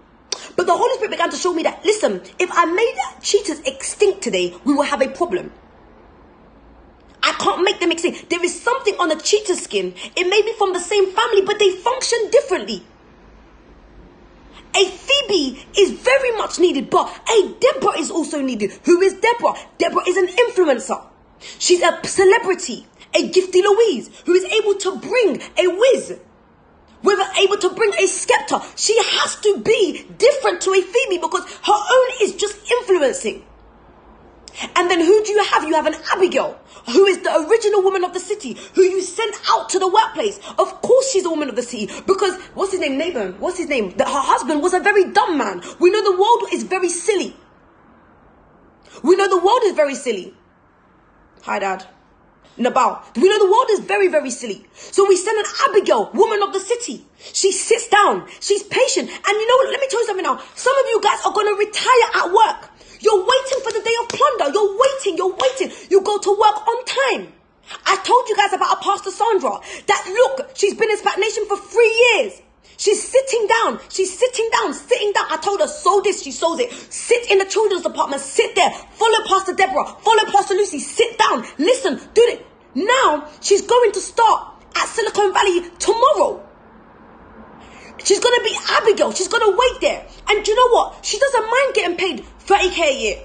But the Holy Spirit began to show me that, listen, if I made cheetahs extinct today, we will have a problem. I can't make them extinct. There is something on a cheetah skin. It may be from the same family, but they function differently. A Phoebe is very much needed, but a Deborah is also needed. Who is Deborah? Deborah is an influencer. She's a celebrity, a Gifty Louise, who is able to bring a whiz. We're able to bring a scepter. She has to be different to a Phoebe because her own is just influencing. And then who do you have? You have an Abigail, who is the original woman of the city, who you sent out to the workplace. Of course she's a woman of the city, because, what's his name, Nabon? What's his name? Her husband was a very dumb man. We know the world is very silly. We know the world is very silly. Hi, Dad. Nabal. We know the world is very, very silly. So we send an Abigail, woman of the city. She sits down. She's patient. And you know what? Let me tell you something now. Some of you guys are going to retire at work. You're waiting for the day of plunder. You're waiting. You go to work on time. I told you guys about our Pastor Sandra. That look, she's been in stagnation for 3 years. She's sitting down. I told her, sow this, she sows it. Sit in the children's department, sit there. Follow Pastor Deborah, follow Pastor Lucy, sit down. Listen, do it. Now, she's going to start at Silicon Valley tomorrow. She's going to be Abigail. She's going to wait there. And you know what? She doesn't mind getting paid 30k a year.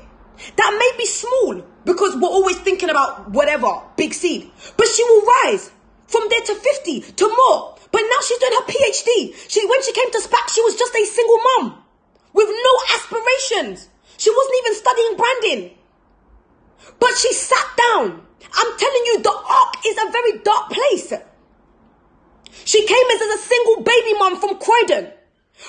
That may be small because we're always thinking about whatever, big seed. But she will rise from there to 50 to more. But now she's doing her PhD. When she came to SPAC, she was just a single mom with no aspirations. She wasn't even studying branding. But she sat down. I'm telling you, the ark is a very dark place. She came as a single baby mom from Croydon.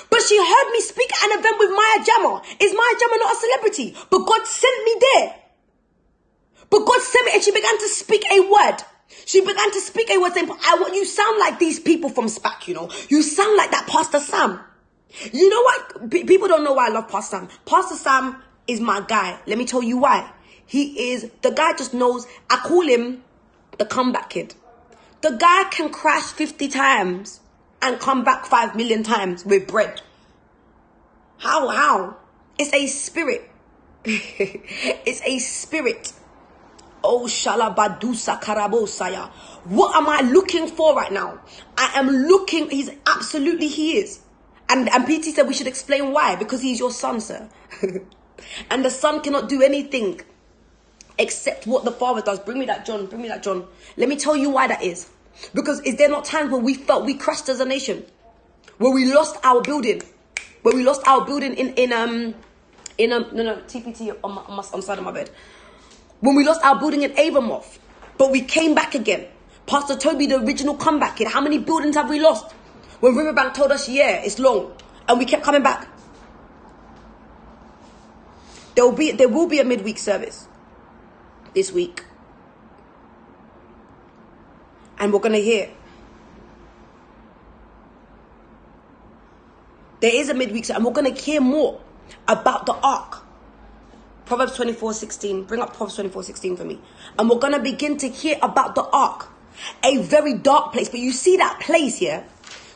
But she heard me speak at an event with Maya Jama. Is Maya Jama not a celebrity? But God sent me there. But God sent me and she began to speak a word. She began to speak a word saying, you sound like these people from SPAC, you know. You sound like that Pastor Sam. You know what? People don't know why I love Pastor Sam. Pastor Sam is my guy. Let me tell you why. He is, the guy just knows, I call him the comeback kid. The guy can crash 50 times and come back 5 million times with bread. How? It's a spirit. It's a spirit. Oh, shalabadusa karabosaya. What am I looking for right now? I am looking, he is. And PT said we should explain why. Because he's your son, sir. And the son cannot do anything except what the father does. Bring me that John. Let me tell you why that is. Because is there not times where we felt we crashed as a nation? Where we lost our building? TPT on the side of my bed. When we lost our building in Avonmouth, but we came back again. Pastor Toby, the original comeback kid. How many buildings have we lost? When Riverbank told us, yeah, it's long. And we kept coming back. There will be a midweek service this week. And we're going to hear. There is a midweek service, and we're going to hear more about the ark. Proverbs 24:16. Bring up Proverbs 24:16 for me. And we're going to begin to hear about the ark. A very dark place. But you see that place here?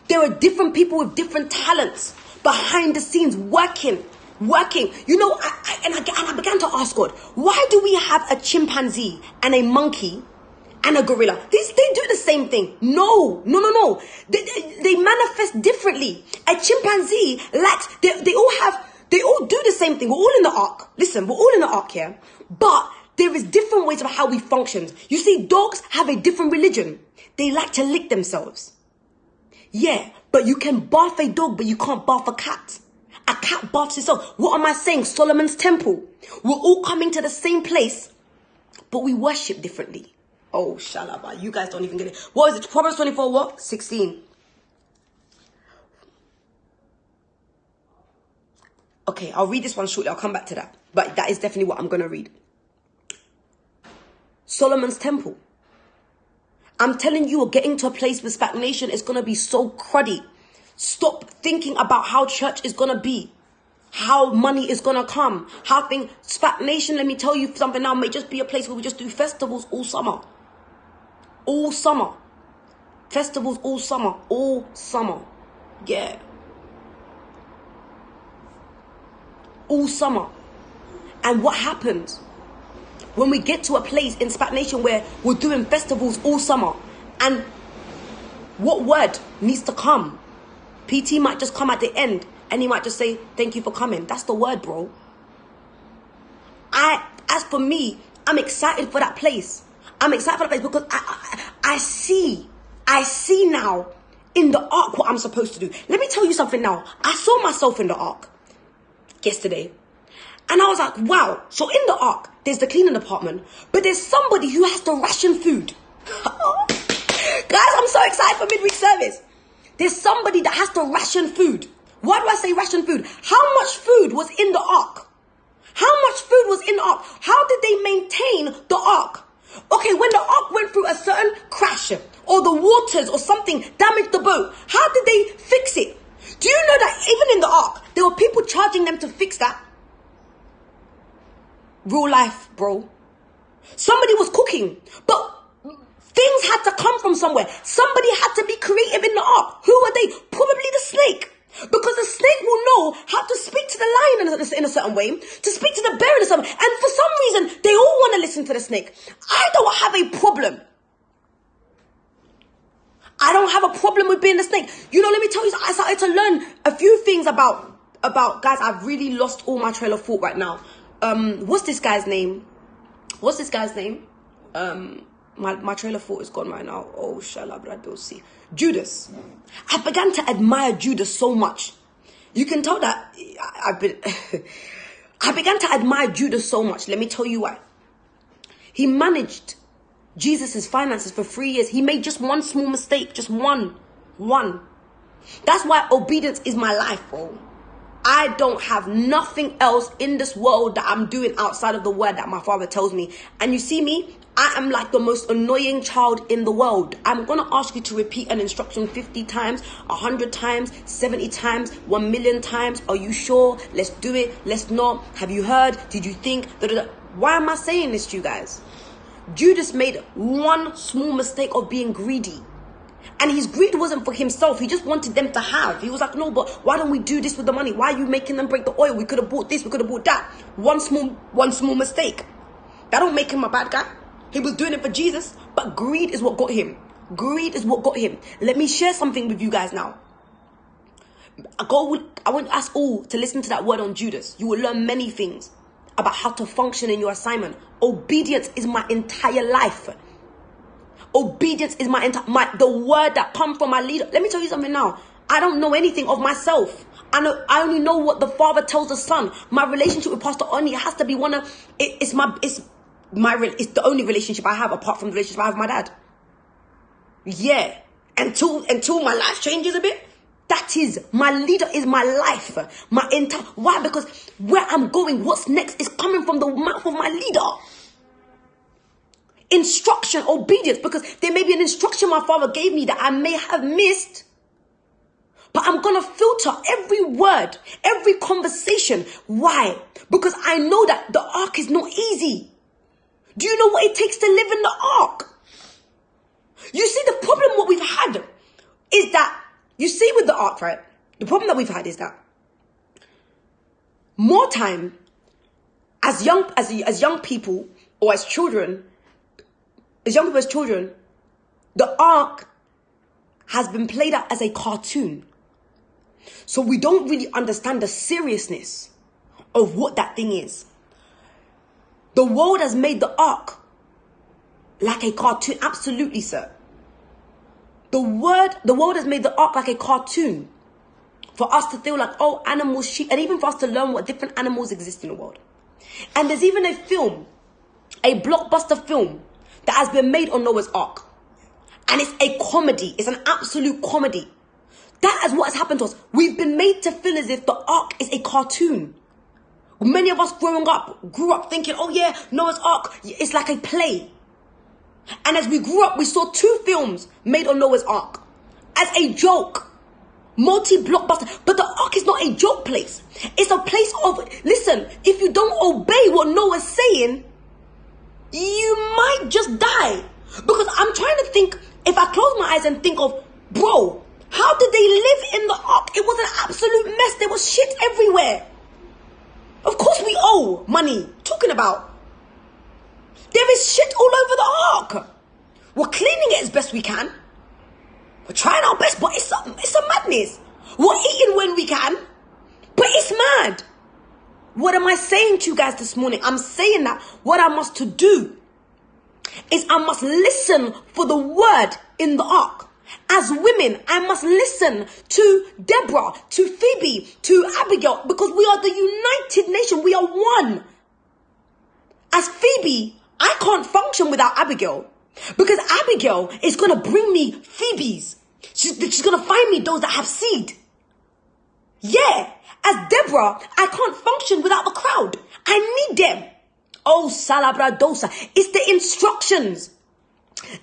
There are different people with different talents behind the scenes working. You know, I began to ask God, why do we have a chimpanzee and a monkey and a gorilla? They do the same thing. No. They manifest differently. A chimpanzee they all do the same thing. We're all in the ark. Listen, we're all in the ark here. But there is different ways of how we function. You see, dogs have a different religion. They like to lick themselves. Yeah, but you can bath a dog, but you can't bath a cat. A cat baths itself. What am I saying? Solomon's temple. We're all coming to the same place, but we worship differently. Oh, shalaba. You guys don't even get it. What is it? Proverbs 24, what? 16. Okay, I'll read this one shortly. I'll come back to that. But that is definitely what I'm going to read. Solomon's temple. I'm telling you, we're getting to a place with stagnation. It's going to be so cruddy. Stop thinking about how church is going to be. How money is going to come. Stagnation, let me tell you something now, may just be a place where we just do festivals all summer. All summer. Festivals all summer. All summer. Yeah. All summer. And what happens when we get to a place in stagnation where we're doing festivals all summer? And what word needs to come? PT might just come at the end and he might just say, thank you for coming. That's the word, bro. As for me, I'm excited for that place. I'm excited for that place because I see now in the ark what I'm supposed to do. Let me tell you something now. I saw myself in the ark yesterday. And I was like, wow. So in the ark, there's the cleaning department, but there's somebody who has to ration food. Guys, I'm so excited for midweek service. There's somebody that has to ration food. Why do I say ration food? How much food was in the ark? How much food was in the ark? How did they maintain the ark? Okay, when the ark went through a certain crash or the waters or something damaged the boat, how did they fix it? Do you know that even in the ark, there were people charging them to fix that? Real life, bro. Somebody was cooking, but things had to come from somewhere. Somebody had to be creative in the ark. Who are they? Probably the snake. Because the snake will know how to speak to the lion in a certain way, to speak to the bear in a certain way. And for some reason, they all want to listen to the snake. I don't have a problem. I don't have a problem with being the snake. You know, let me tell you, I started to learn a few things about guys. I've really lost all my trail of thought right now. What's this guy's name? My trail of thought is gone right now. Oh, shalabradosi. Judas. I began to admire Judas so much. You can tell that I began to admire Judas so much. Let me tell you why. He managed Jesus' finances for 3 years. He made just one small mistake. Just one. That's why obedience is my life, bro. I don't have nothing else in this world that I'm doing outside of the word that my father tells me. And you see me, I am like the most annoying child in the world. I'm going to ask you to repeat an instruction 50 times, 100 times, 70 times, 1 million times. Are you sure? Let's do it. Let's not. Have you heard? Did you think? Why am I saying this to you guys? Judas made one small mistake of being greedy. And his greed wasn't for himself. He just wanted them to have. He was like, no, but why don't we do this with the money? Why are you making them break the oil? We could have bought this. We could have bought that. One small mistake. That don't make him a bad guy. He was doing it for Jesus. But greed is what got him. Let me share something with you guys now. I want us all to listen to that word on Judas. You will learn many things about how to function in your assignment. Obedience is my entire life. Obedience is the word that comes from my leader. Let me tell you something now. I don't know anything of myself. I only know what the Father tells the Son. My relationship with Pastor Oni has to be it's the only relationship I have apart from the relationship I have with my dad. Yeah. Until my life changes a bit. That is, my leader is my life. Why? Because where I'm going, what's next is coming from the mouth of my leader. Instruction, obedience, because there may be an instruction my father gave me that I may have missed. But I'm going to filter every word, every conversation. Why? Because I know that the ark is not easy. Do you know what it takes to live in the ark? You see, the problem what we've had is that, you see with the ark, right? The problem that we've had is that more time as young people or as children, the ark has been played out as a cartoon. So we don't really understand the seriousness of what that thing is. The world has made the ark like a cartoon. Absolutely, sir. The world has made the ark like a cartoon for us to feel like, oh, animals, sheep, and even for us to learn what different animals exist in the world. And there's even a film, a blockbuster film that has been made on Noah's Ark. And it's a comedy. It's an absolute comedy. That is what has happened to us. We've been made to feel as if the ark is a cartoon. Many of us grew up thinking, oh yeah, Noah's Ark, it's like a play. And as we grew up, we saw 2 films made on Noah's Ark as a joke. Multi-blockbuster. But the ark is not a joke place. It's a place of, listen, if you don't obey what Noah's saying, you might just die. Because I'm trying to think, if I close my eyes and think of, bro, how did they live in the ark? It was an absolute mess. There was shit everywhere. Of course we owe money. Talking about. There is shit all over the ark. We're cleaning it as best we can. We're trying our best, but it's a madness. We're eating when we can, but it's mad. What am I saying to you guys this morning? I'm saying that what I must to do is I must listen for the word in the ark. As women, I must listen to Deborah, to Phoebe, to Abigail, because we are the united nation. We are one. As Phoebe, I can't function without Abigail, because Abigail is going to bring me Phoebes. She's going to find me those that have seed. Yeah. As Deborah, I can't function without the crowd. I need them. Oh, salabradosa. It's the instructions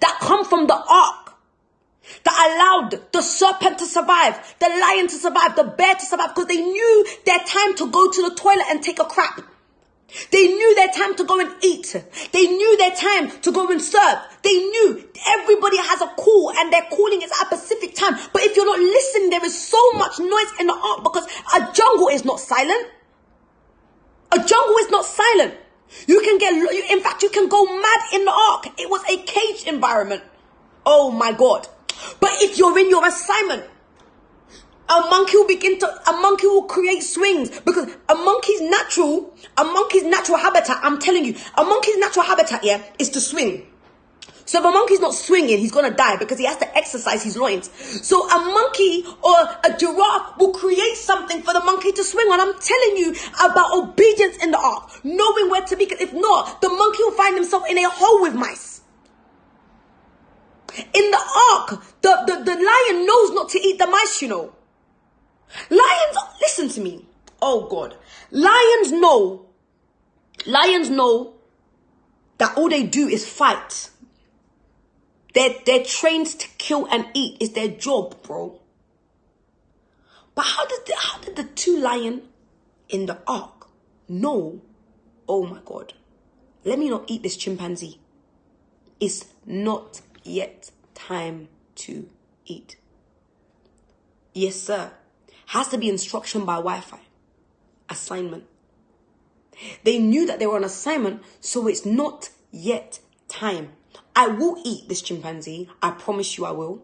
that come from the ark that allowed the serpent to survive, the lion to survive, the bear to survive, because they knew their time to go to the toilet and take a crap. They knew their time to go and eat. They knew their time to go and serve. They knew everybody has a call and their calling is at a specific time. But if you're not listening, there is so much noise in the ark because a jungle is not silent. A jungle is not silent. You can in fact, you can go mad in the ark. It was a caged environment. Oh my God. But if you're in your assignment, a monkey will create swings because a monkey's natural habitat, I'm telling you, a monkey's natural habitat, is to swing. So if a monkey's not swinging, he's going to die because he has to exercise his loins. So a monkey or a giraffe will create something for the monkey to swing on. I'm telling you about obedience in the ark, knowing where to be. If not, the monkey will find himself in a hole with mice. In the ark, the lion knows not to eat the mice, you know. Lions, listen to me. Oh God. Lions know that all they do is fight. They're trained to kill and eat. It's their job, bro. But how did the two lions in the ark know? Oh my God. Let me not eat this chimpanzee. It's not yet time to eat. Yes, sir. Has to be instruction by Wi-Fi. Assignment. They knew that they were on assignment, so it's not yet time. I will eat this chimpanzee. I promise you I will.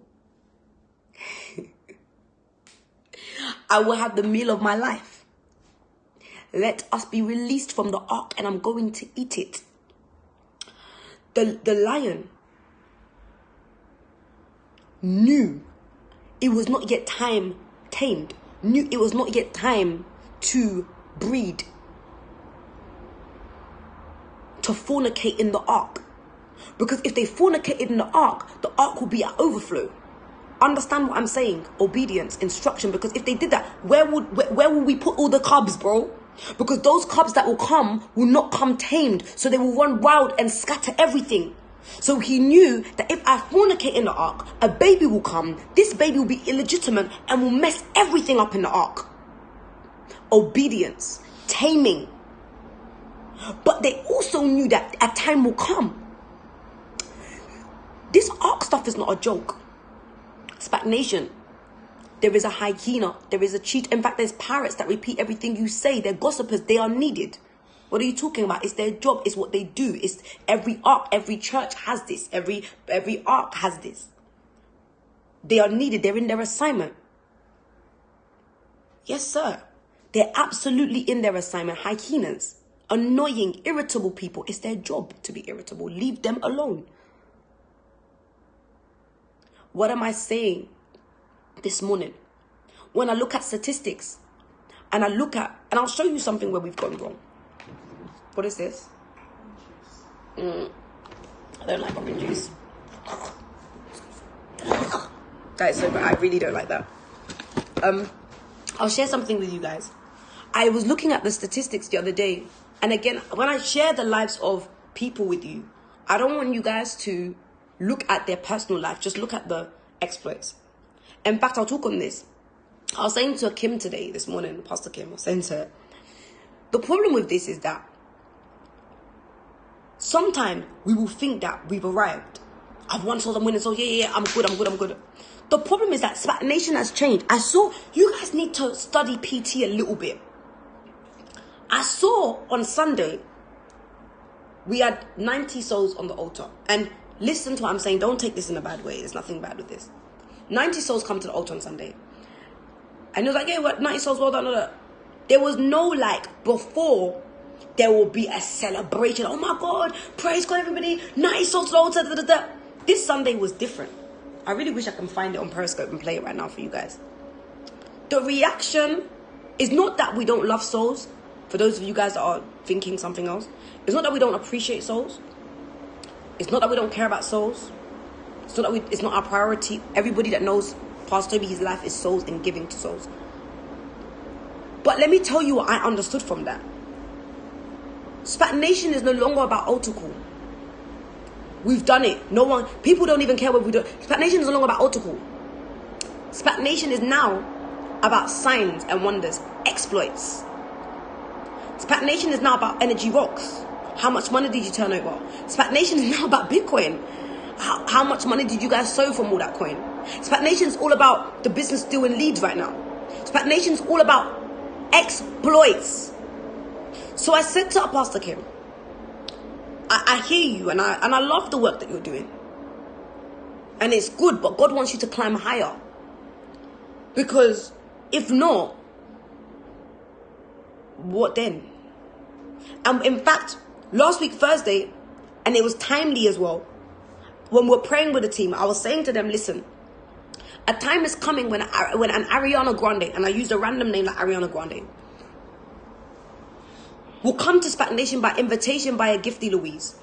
I will have the meal of my life. Let us be released from the ark and I'm going to eat it. The lion knew it was not yet time tamed. Knew it was not yet time to breed. To fornicate in the ark. Because if they fornicated in the ark will be at overflow. Understand what I'm saying? Obedience, instruction. Because if they did that, where will we put all the cubs, bro? Because those cubs that will not come tamed. So they will run wild and scatter everything. So he knew that if I fornicate in the ark, a baby will come. This baby will be illegitimate and will mess everything up in the ark. Obedience, taming. But they also knew that a time will come. This ark stuff is not a joke. SPAC Nation. There is a hyena. There is a cheat. In fact, there's parrots that repeat everything you say. They're gossipers. They are needed. What are you talking about? It's their job. It's what they do. It's every ark, every church has this. Every ark has this. They are needed. They're in their assignment. Yes, sir. They're absolutely in their assignment. Hyenas. Annoying, irritable people. It's their job to be irritable. Leave them alone. What am I saying this morning? When I look at statistics and I'll show you something where we've gone wrong. What is this? I don't like orange juice. That is so bad. I really don't like that. I'll share something with you guys. I was looking at the statistics the other day. And again, when I share the lives of people with you, I don't want you guys to look at their personal life. Just look at the exploits. In fact, I'll talk on this. I was saying to Kim today, this morning, Pastor Kim, I was saying to her, the problem with this is that sometimes we will think that we've arrived. I've won souls, I'm winning souls. Yeah, I'm good. The problem is that SPAC Nation has changed. I saw, you guys need to study PT a little bit. I saw on Sunday, we had 90 souls on the altar. And listen to what I'm saying. Don't take this in a bad way. There's nothing bad with this. 90 souls come to the altar on Sunday. And it was like, yeah, what, 90 souls, well done. There was no before there will be a celebration. Oh my God, praise God, everybody. 90 souls to the altar. This Sunday was different. I really wish I can find it on Periscope and play it right now for you guys. The reaction is not that we don't love souls. For those of you guys that are thinking something else. It's not that we don't appreciate souls. It's not that we don't care about souls. It's not our priority. Everybody that knows Pastor Toby, his life is souls and giving to souls. But let me tell you what I understood from that. SPAC Nation is no longer about altar call. We've done it. People don't even care what we do. SPAC Nation is no longer about altar call. SPAC Nation is now about signs and wonders, exploits. Spat Nation is now about energy rocks. How much money did you turn over? Spat Nation is now about Bitcoin. How much money did you guys sow from all that coin? Spat Nation is all about the business deal in Leeds right now. Spat Nation is all about exploits. So I said to Pastor Kim, I hear you and I love the work that you're doing. And it's good, but God wants you to climb higher. Because if not, what then? And in fact, last week Thursday, and it was timely as well, when we're praying with the team, I was saying to them, listen, a time is coming when an Ariana Grande, and I used a random name like Ariana Grande, will come to Spat Nation by invitation by a Gifty Louise.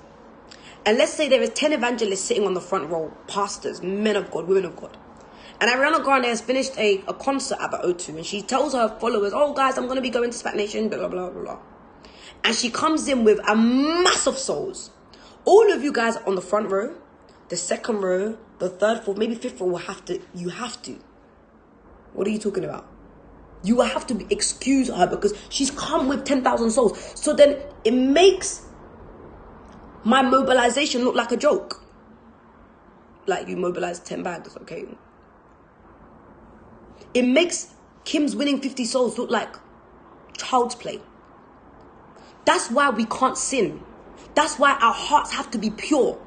And let's say there is 10 evangelists sitting on the front row, pastors, men of God, women of God. And Ariana Grande has finished a concert at the O2, and she tells her followers, oh guys, I'm going to be going to Spat Nation, blah, blah, blah, blah, blah. And she comes in with a mass of souls. All of you guys on the front row, the second row, the third, fourth, maybe fifth row you have to. What are you talking about? You will have to excuse her because she's come with 10,000 souls. So then it makes my mobilization look like a joke. Like you mobilized 10 bags, okay? It makes Kim's winning 50 souls look like child's play. That's why we can't sin. That's why our hearts have to be pure.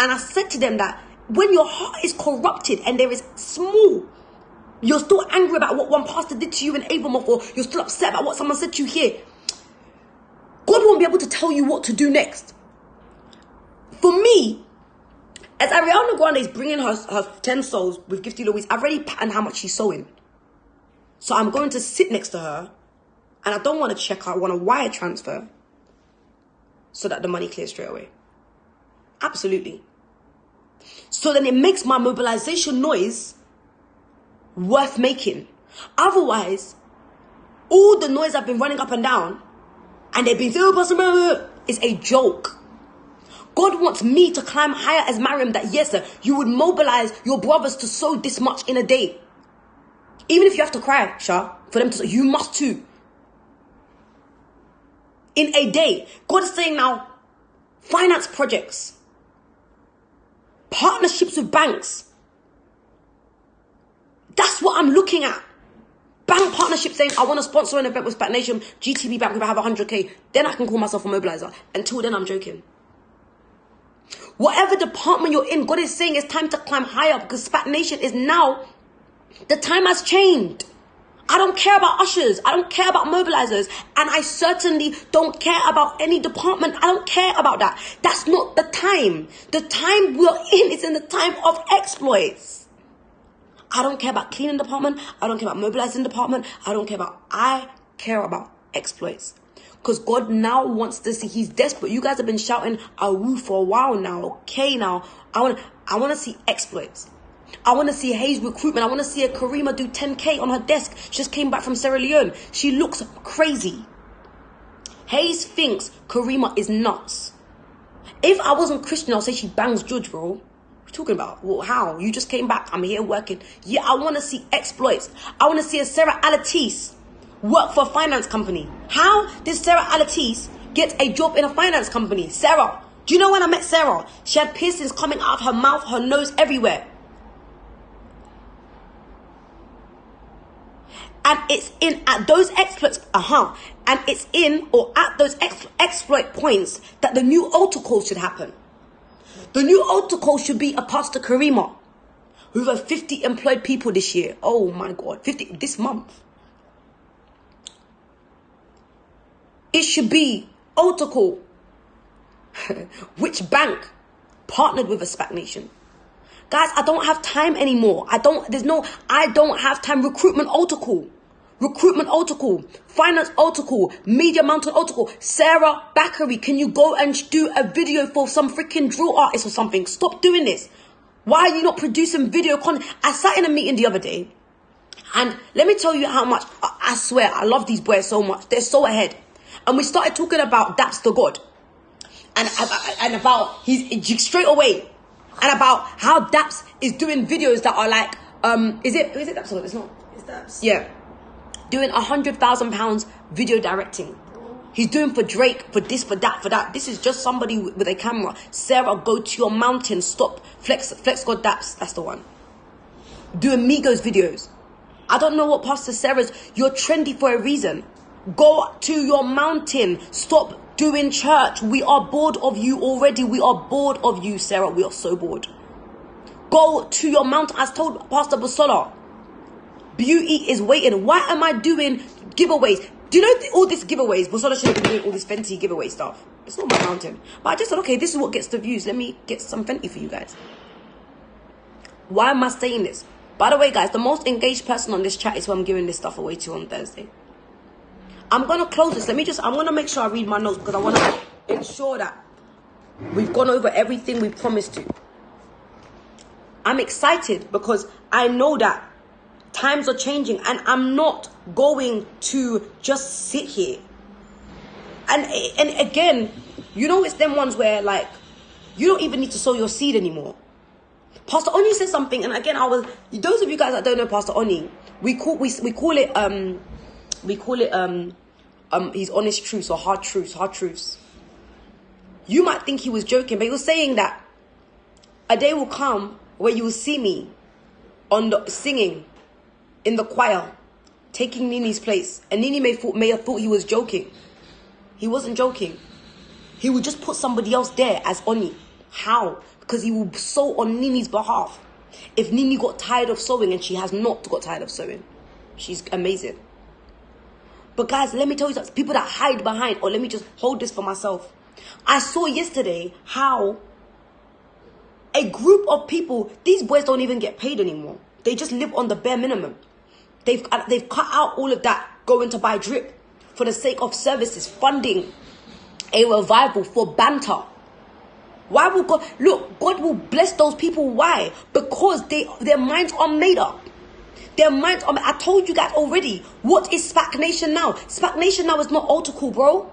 And I said to them that when your heart is corrupted and there is small, you're still angry about what one pastor did to you in Avon, or you're still upset about what someone said to you here, God won't be able to tell you what to do next. For me, as Ariana Grande is bringing her 10 souls with Gifty Louise, I've already patterned how much she's sowing. So I'm going to sit next to her, and I don't want to check her. I want a wire transfer so that the money clears straight away. Absolutely. So then it makes my mobilization noise worth making. Otherwise, all the noise I've been running up and down, and they've been saying, is a joke. God wants me to climb higher as Mariam, that yes, sir, you would mobilize your brothers to sow this much in a day. Even if you have to cry, Shah, for them to sow, you must too. In a day. God is saying now, finance projects, partnerships with banks. That's what I'm looking at. Bank partnership saying, I want to sponsor an event with Spat Nation, GTB Bank, if I have 100k, then I can call myself a mobilizer. Until then, I'm joking. Whatever department you're in, God is saying it's time to climb higher, because Spat Nation is now, the time has changed. I don't care about ushers. I don't care about mobilizers. And I certainly don't care about any department. I don't care about that. That's not the time. The time we're in is in the time of exploits. I don't care about cleaning department. I don't care about mobilizing department. I care about exploits. Because God now wants to see, he's desperate. You guys have been shouting awoo for a while now. Okay now. I want to see exploits. I want to see Hayes recruitment. I want to see a Karima do 10k on her desk. She just came back from Sierra Leone. She looks crazy. Hayes thinks Karima is nuts. If I wasn't Christian, I'll say she bangs Judge, bro. What are you talking about? Well, how? You just came back. I'm here working. Yeah, I want to see exploits. I want to see a Sarah Alatis work for a finance company. How did Sarah Alatis get a job in a finance company? Sarah. Do you know when I met Sarah? She had piercings coming out of her mouth, her nose, everywhere. And it's in at those exploits, and it's in or at those exploit points that the new altar call should happen. The new altar call should be a Pastor Karima, with over 50 employed people this year. Oh my God, 50 this month. It should be altar call. Which bank partnered with a Spat Nation? Guys, I don't have time anymore. I don't have time. Recruitment altar call. Finance altar call. Media mountain altar call. Sarah Bakary, can you go and do a video for some freaking drill artist or something? Stop doing this. Why are you not producing video content? I sat in a meeting the other day, and let me tell you how much, I swear, I love these boys so much. They're so ahead. And we started talking about Daps the God. And about, he's straight away. And about how Daps is doing videos that are like, is it Daps or it's not? It's Daps. Yeah. Doing £100,000 video directing. He's doing for Drake, for this, for that, for that. This is just somebody with a camera. Sarah, go to your mountain. Stop. Flex God Daps. That's the one. Doing Migos videos. I don't know what Pastor Sarah's. You're trendy for a reason. Go to your mountain. Stop doing church. We are bored of you already. We are bored of you, Sarah. We are so bored. Go to your mountain. As told Pastor Basola. Beauty is waiting. Why am I doing giveaways? Do you know all these giveaways? Basola should have been doing all this Fenty giveaway stuff. It's not my mountain. But I just thought, okay, this is what gets the views. Let me get some Fenty for you guys. Why am I saying this? By the way, guys, the most engaged person on this chat is who I'm giving this stuff away to on Thursday. I'm going to close this. I'm going to make sure I read my notes because I want to ensure that we've gone over everything we promised to. I'm excited because I know that times are changing and I'm not going to just sit here. And again, you know, it's them ones where like, you don't even need to sow your seed anymore. Pastor Oni said something, and again, those of you guys that don't know Pastor Oni, we call it his honest truths or hard truths. You might think he was joking, but he was saying that a day will come where you will see me singing in the choir, taking Nini's place, and Nini may have thought he was joking. He wasn't joking. He would just put somebody else there as Oni. How? Because he will sow on Nini's behalf. If Nini got tired of sewing, and she has not got tired of sewing, she's amazing. But guys, let me tell you something. People that hide behind, or let me just hold this for myself. I saw yesterday how a group of people, these boys don't even get paid anymore. They just live on the bare minimum. They've cut out all of that going to buy drip for the sake of services, funding a revival for banter. Why will God, look, God will bless those people. Why? Because their minds are made up. Their minds are, I told you guys already, what is SPAC Nation now? SPAC Nation now is not Altar Call, bro.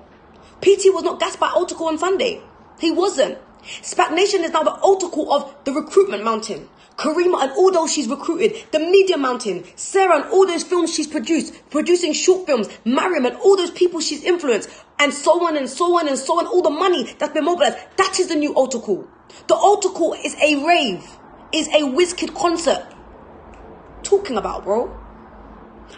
PT was not gassed by Altar Call on Sunday. He wasn't. SPAC Nation is now the Altar Call of the recruitment mountain. Karima and all those she's recruited, the media mountain, Sarah and all those films she's producing short films, Mariam and all those people she's influenced, and so on and so on and so on, all the money that's been mobilized. That is the new Altar Call. The Altar Call is a rave, is a WizKid concert. Talking about, bro.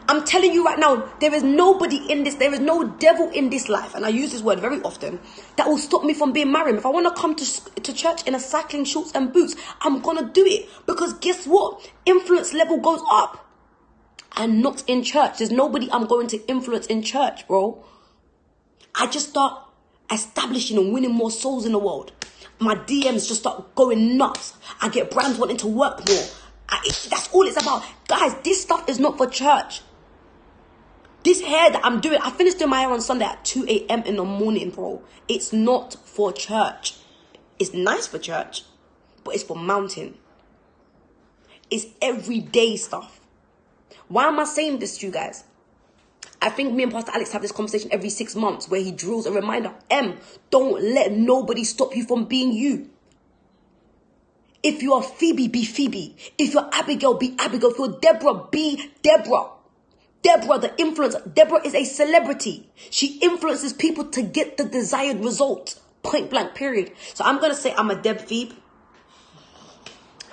I'm telling you right now, there is nobody in this, there is no devil in this life, and I use this word very often, that will stop me from being Mariam. If I want to come to church in a cycling shorts and boots, I'm going to do it. Because guess what? Influence level goes up. And not in church. There's nobody I'm going to influence in church, bro. I just start establishing and winning more souls in the world. My DMs just start going nuts. I get brands wanting to work more. That's all it's about. Guys, this stuff is not for church. This hair that I'm doing, I finished doing my hair on Sunday at 2 a.m. in the morning, bro. It's not for church. It's nice for church, but it's for mountain. It's everyday stuff. Why am I saying this to you guys? I think me and Pastor Alex have this conversation every 6 months where he drills a reminder. Don't let nobody stop you from being you. If you are Phoebe, be Phoebe. If you're Abigail, be Abigail. If you're Deborah, be Deborah. Deborah, the influencer. Deborah is a celebrity. She influences people to get the desired result. Point blank, period. So I'm going to say I'm a Deb Phoebe.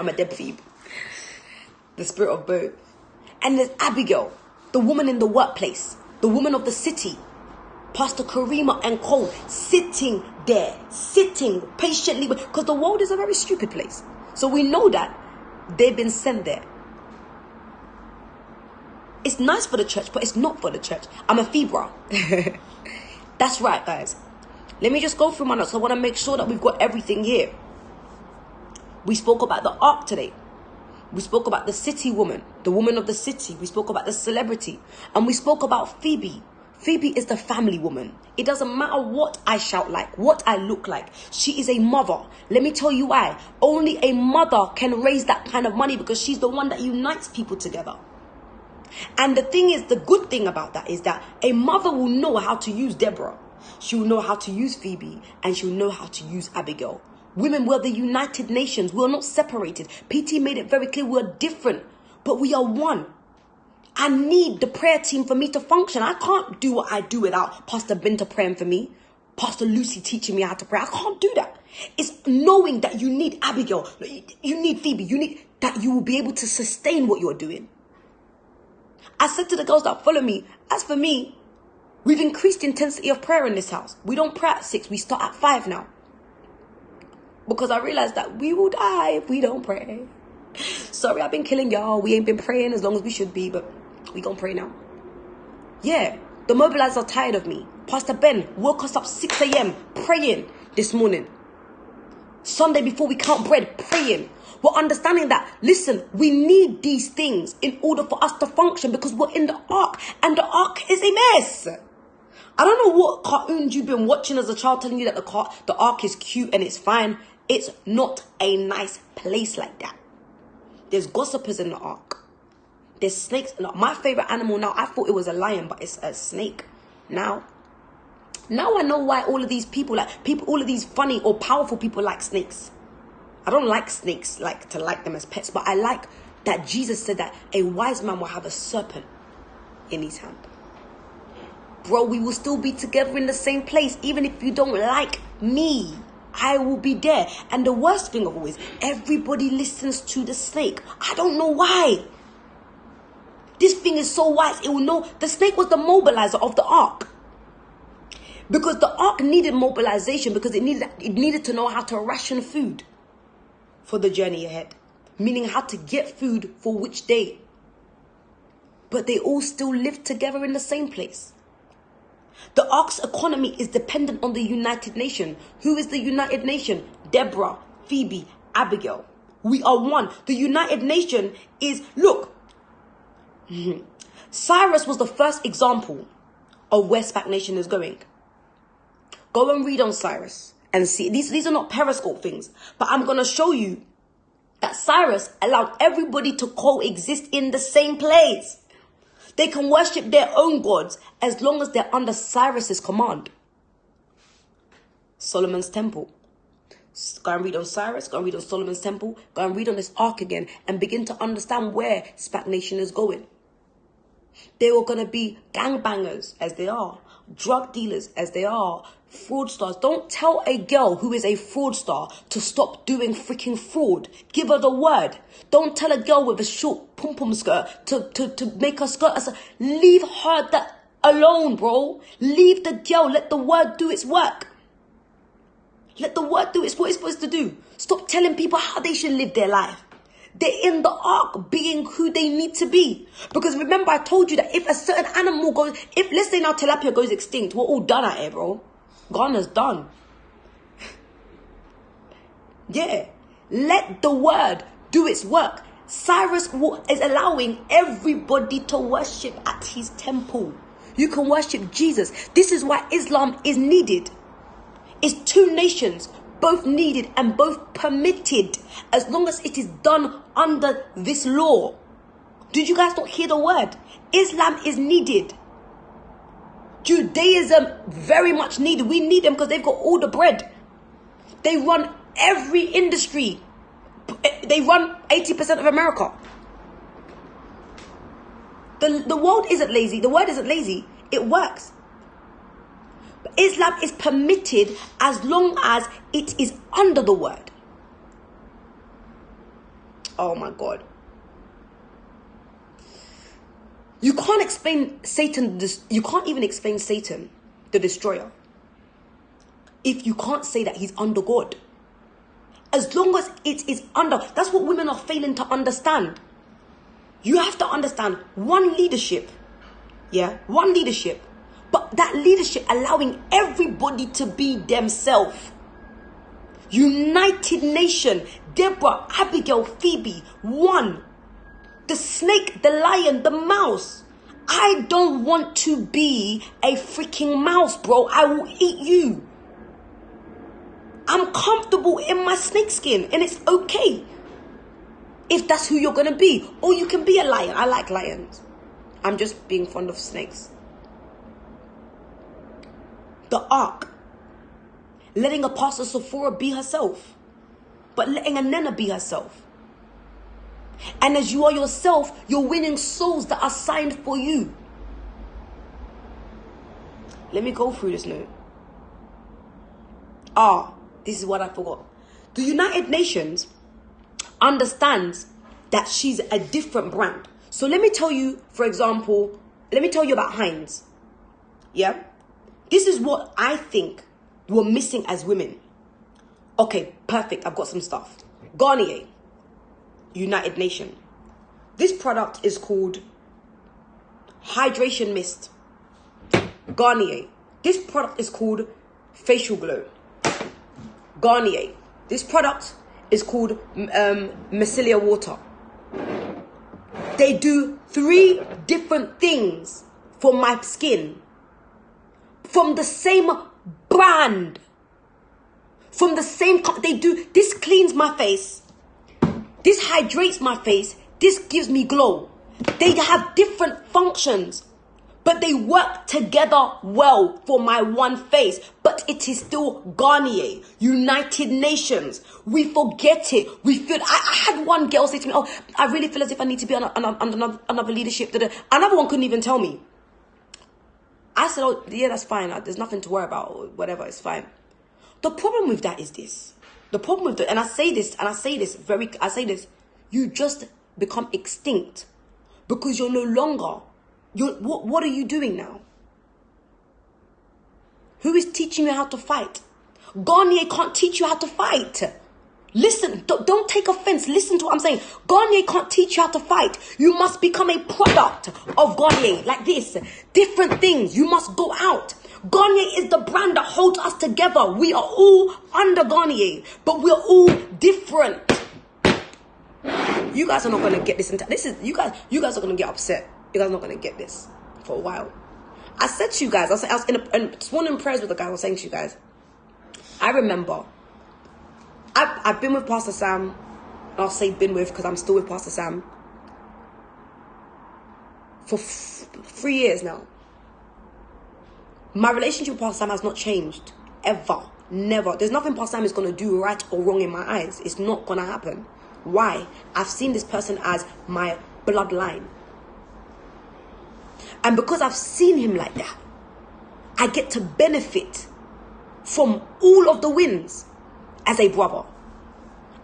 I'm a Deb Phoebe. The spirit of both. And there's Abigail, the woman in the workplace. The woman of the city. Pastor Karima and Cole sitting there. Sitting patiently. Because the world is a very stupid place. So we know that they've been sent there. It's nice for the church, but it's not for the church. I'm a Fibra. That's right, guys. Let me just go through my notes. I want to make sure that we've got everything here. We spoke about the ark today. We spoke about the city woman, the woman of the city. We spoke about the celebrity. And we spoke about Phoebe. Phoebe is the family woman. It doesn't matter what I shout like, what I look like. She is a mother. Let me tell you why. Only a mother can raise that kind of money because she's the one that unites people together. And the thing is, the good thing about that is that a mother will know how to use Deborah. She will know how to use Phoebe, and she will know how to use Abigail. Women, we're the United Nations. We're not separated. PT made it very clear we're different, but we are one. I need the prayer team for me to function. I can't do what I do without Pastor Binta praying for me, Pastor Lucy teaching me how to pray. I can't do that. It's knowing that you need Abigail, you need Phoebe, you need that you will be able to sustain what you're doing. I said to the girls that follow me, as for me, we've increased the intensity of prayer in this house. We don't pray at 6, we start at 5 now. Because I realized that we will die if we don't pray. Sorry, I've been killing y'all. We ain't been praying as long as we should be, but we gonna pray now. Yeah, the mobilizers are tired of me. Pastor Ben woke us up 6 a.m. praying this morning. Sunday before we count bread, praying. We're understanding that, listen, we need these things in order for us to function because we're in the ark and the ark is a mess. I don't know what cartoons you've been watching as a child telling you that the ark is cute and it's fine. It's not a nice place like that. There's gossipers in the ark. There's snakes. My favorite animal now, I thought it was a lion, but it's a snake. Now I know why all of these people, all of these funny or powerful people like snakes. I don't like snakes to like them as pets, but I like that Jesus said that a wise man will have a serpent in his hand. Bro, we will still be together in the same place. Even if you don't like me, I will be there. And the worst thing of all is, everybody listens to the snake. I don't know why. This thing is so wise. It will know. The snake was the mobilizer of the ark. Because the ark needed mobilization because it needed to know how to ration food for the journey ahead. Meaning how to get food for which day. But they all still lived together in the same place. The ark's economy is dependent on the United Nation. Who is the United Nation? Deborah, Phoebe, Abigail. We are one. The United Nation is, look, Cyrus was the first example of where SPAC Nation is going. Go and read on Cyrus and see. These are not Periscope things, but I'm going to show you that Cyrus allowed everybody to coexist in the same place. They can worship their own gods as long as they're under Cyrus's command. Solomon's temple. Go and read on Cyrus, go and read on Solomon's temple, go and read on this ark again and begin to understand where SPAC Nation is going. They were going to be gangbangers as they are, drug dealers as they are, fraudsters. Don't tell a girl who is a fraudster to stop doing freaking fraud. Give her the word. Don't tell a girl with a short pom-pom skirt to make her skirt. Leave her that alone, bro. Leave the girl. Let the word do its work. Let the word do what it's supposed to do. Stop telling people how they should live their life. They're in the ark being who they need to be. Because remember, I told you that if a certain animal goes, let's say now tilapia goes extinct, we're all done at it, bro. Ghana's done. Yeah. Let the word do its work. Cyrus is allowing everybody to worship at his temple. You can worship Jesus. This is why Islam is needed. It's two nations, both needed and both permitted, as long as it is done under this law. Did you guys not hear the word? Islam is needed. Judaism, very much needed. We need them because they've got all the bread. They run every industry. They run 80% of America. The world isn't lazy. The word isn't lazy. It works. But Islam is permitted as long as it is under the word. Oh my God. You can't explain Satan. You can't even explain Satan, the destroyer, if you can't say that he's under God. As long as it is under, that's what women are failing to understand. You have to understand one leadership. Yeah, one leadership. But that leadership allowing everybody to be themselves. United Nation, Deborah, Abigail, Phoebe, one. The snake, the lion, the mouse. I don't want to be a freaking mouse, bro. I will eat you. I'm comfortable in my snake skin and it's okay. If that's who you're going to be. Or you can be a lion. I like lions. I'm just being fond of snakes. The ark. Letting a Pastor Sephora be herself. But letting a Nana be herself. And as you are yourself, you're winning souls that are signed for you. Let me go through this note. This is what I forgot. The United Nations understands that she's a different brand. So let me tell you, for example, let me tell you about Heinz. Yeah? This is what I think we're missing as women. Okay, perfect. I've got some stuff. Garnier, United Nation. This product is called Hydration Mist. Garnier. This product is called Facial Glow. Garnier. This product is called Micellar Water. They do 3 different things for my skin. From the same brand. From the same they do. This cleans my face. This hydrates my face. This gives me glow. They have different functions, but they work together well for my one face. But it is still Garnier, United Nations. We forget it. We feel. I had one girl say to me, "Oh, I really feel as if I need to be on another leadership." Another one couldn't even tell me. I said, "Oh, yeah, that's fine. There's nothing to worry about. Or whatever, it's fine." The problem with that is this. The problem with and I say this, you just become extinct because you're no longer. What are you doing now? Who is teaching you how to fight? Garnier can't teach you how to fight. Listen, don't take offense. Listen to what I'm saying. Garnier can't teach you how to fight. You must become a product of Garnier. Like this. Different things. You must go out. Garnier is the brand that holds us together. We are all under Garnier, but we're all different. You guys are not going to get this. You guys are going to get upset. You guys are not going to get this for a while. I said to you guys, I was in this morning prayers with the guy. I was saying to you guys, I remember, I've been with Pastor Sam. I'll say been with because I'm still with Pastor Sam for 3 years now. My relationship with Pastor Sam has not changed ever, never. There's nothing Pastor Sam is going to do right or wrong in my eyes. It's not going to happen. Why? I've seen this person as my bloodline. And because I've seen him like that, I get to benefit from all of the wins as a brother.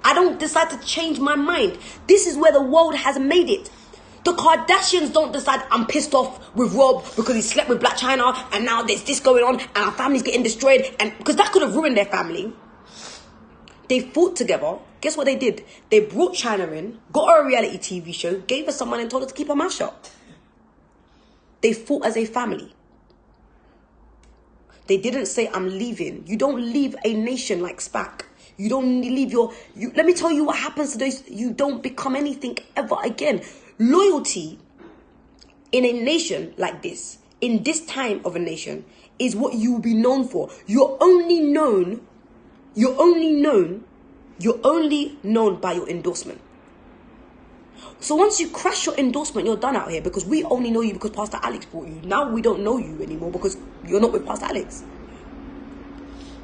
I don't decide to change my mind. This is where the world has made it. The Kardashians don't decide I'm pissed off with Rob because he slept with Blac Chyna and now there's this going on and our family's getting destroyed, and because that could have ruined their family. They fought together. Guess what they did? They brought Chyna in, got her a reality TV show, gave her some money and told her to keep her mouth shut. They fought as a family. They didn't say, I'm leaving. You don't leave a nation like SPAC. You don't leave let me tell you what happens to those. You don't become anything ever again. Loyalty in a nation like this, in this time of a nation, is what you will be known for. You're only known by your endorsement. So once you crash your endorsement, you're done out here, because we only know you because Pastor Alex brought you. Now we don't know you anymore because you're not with Pastor Alex.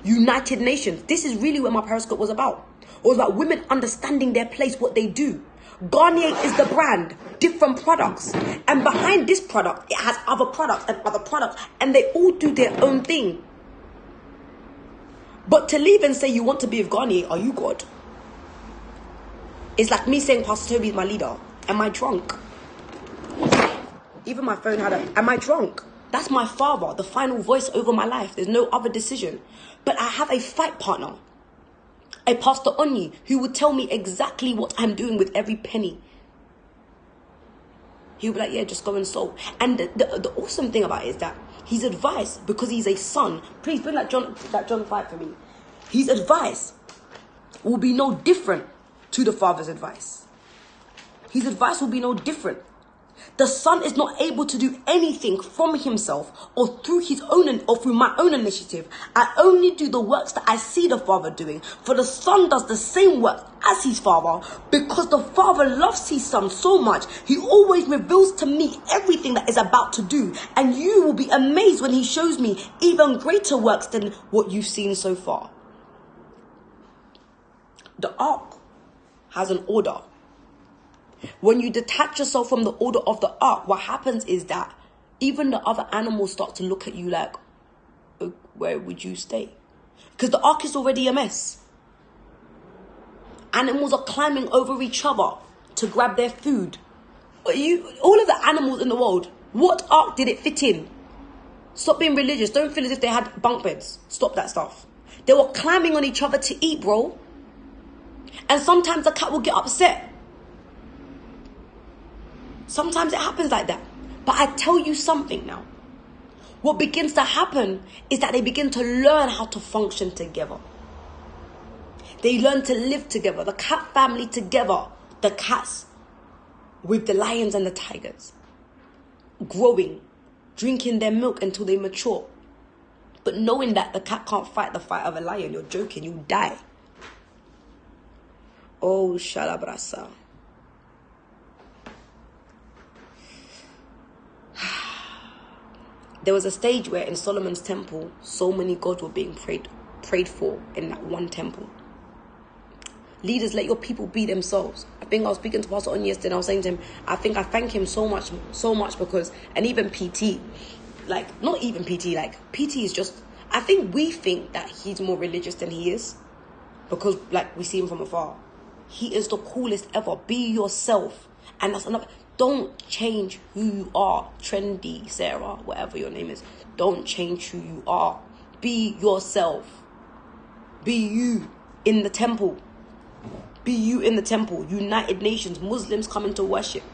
United Nations. This is really what my Periscope was about. It was about women understanding their place, what they do. Garnier is the brand, different products. And behind this product, it has other products, and they all do their own thing. But to leave and say you want to be with Garnier, are you God? It's like me saying Pastor Toby is my leader. Am I drunk? Even my phone had am I drunk? That's my father, the final voice over my life. There's no other decision. But I have a fight partner, a Pastor Onyi, who would tell me exactly what I'm doing with every penny. He would be like, yeah, just go and sow. And the awesome thing about it is that his advice, because he's a son, please bring that John 5 for me. His advice will be no different to the father's advice. His advice will be no different. The son is not able to do anything from himself or through his own or through my own initiative. I only do the works that I see the father doing. For the son does the same work as his father, because the father loves his son so much. He always reveals to me everything that is about to do. And you will be amazed when he shows me even greater works than what you've seen so far. The ark has an order. When you detach yourself from the order of the ark, what happens is that even the other animals start to look at you like, oh, where would you stay? Because the ark is already a mess. Animals are climbing over each other to grab their food. All of the animals in the world, what ark did it fit in? Stop being religious. Don't feel as if they had bunk beds. Stop that stuff. They were climbing on each other to eat, bro. And sometimes the cat will get upset. Sometimes it happens like that. But I tell you something now. What begins to happen is that they begin to learn how to function together. They learn to live together. The cat family together. The cats with the lions and the tigers. Growing. Drinking their milk until they mature. But knowing that the cat can't fight the fight of a lion. You're joking. You'll die. Oh, shalabrasa. There was a stage where in Solomon's temple, so many gods were being prayed for in that one temple. Leaders, let your people be themselves. I think I was speaking to Pastor on yesterday and I was saying to him, I think I thank him so much because, and even PT, like, not even PT, like, PT is just, I think we think that he's more religious than he is because, like, we see him from afar. He is the coolest ever. Be yourself. And that's another, don't change who you are. Trendy, Sarah, whatever your name is. Don't change who you are. Be yourself. Be you in the temple. Be you in the temple. United Nations. Muslims coming to worship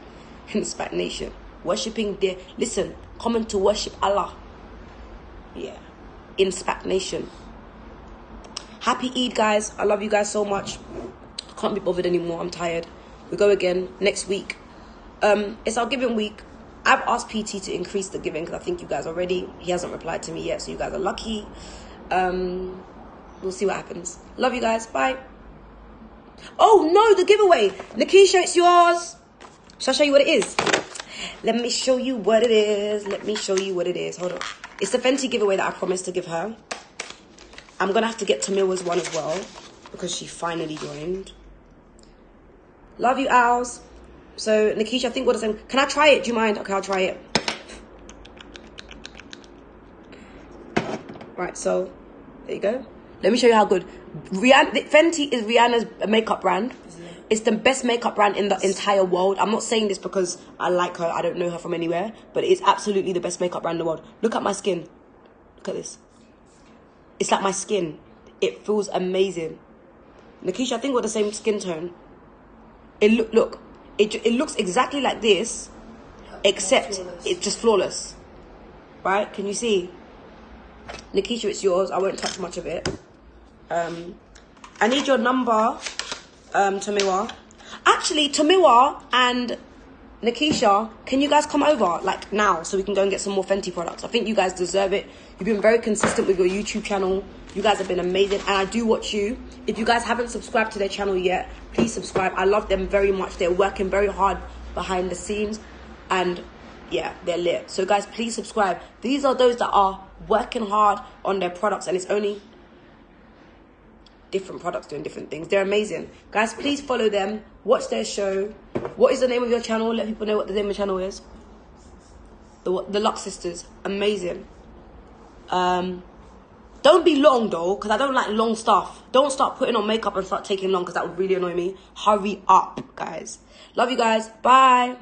in the SPAC nation. Worshipping there. Listen, coming to worship Allah. Yeah. In SPAC nation. Happy Eid, guys. I love you guys so much. I can't be bothered anymore. I'm tired. We go again next week. It's our giving week. I've asked PT to increase the giving because I think you guys are ready. He hasn't replied to me yet, so you guys are lucky. We'll see what happens. Love you guys. Bye. Oh, no, the giveaway. Nikisha, it's yours. Shall I show you what it is? Let me show you what it is. Let me show you what it is. Hold on. It's the Fenty giveaway that I promised to give her. I'm going to have to get Tamila's one as well because she finally joined. Love you, Owls. So, Nikisha, I think what I'm saying. Can I try it? Do you mind? Okay, I'll try it. Right, so, there you go. Let me show you how good. Fenty is Rihanna's makeup brand. It's the best makeup brand in the entire world. I'm not saying this because I like her. I don't know her from anywhere. But it's absolutely the best makeup brand in the world. Look at my skin. Look at this. It's like my skin. It feels amazing. Nikisha, I think we're the same skin tone. Look. It looks exactly like this, except it's just flawless. Right? Can you see? Nikisha, it's yours. I won't touch much of it. I need your number, Tamiwa. Actually, Tamiwa and Nikisha, can you guys come over, like, now, so we can go and get some more Fenty products? I think you guys deserve it. You've been very consistent with your YouTube channel. You guys have been amazing, and I do watch you. If you guys haven't subscribed to their channel yet, please subscribe. I love them very much. They're working very hard behind the scenes, and yeah, they're lit. So guys, please subscribe. These are those that are working hard on their products, and it's only different products doing different things. They're amazing. Guys, please follow them. Watch their show. What is the name of your channel? Let people know what the name of the channel is. The Lux Sisters. Amazing. Don't be long though, because I don't like long stuff. Don't start putting on makeup and start taking long, because that would really annoy me. Hurry up, guys. Love you guys. Bye.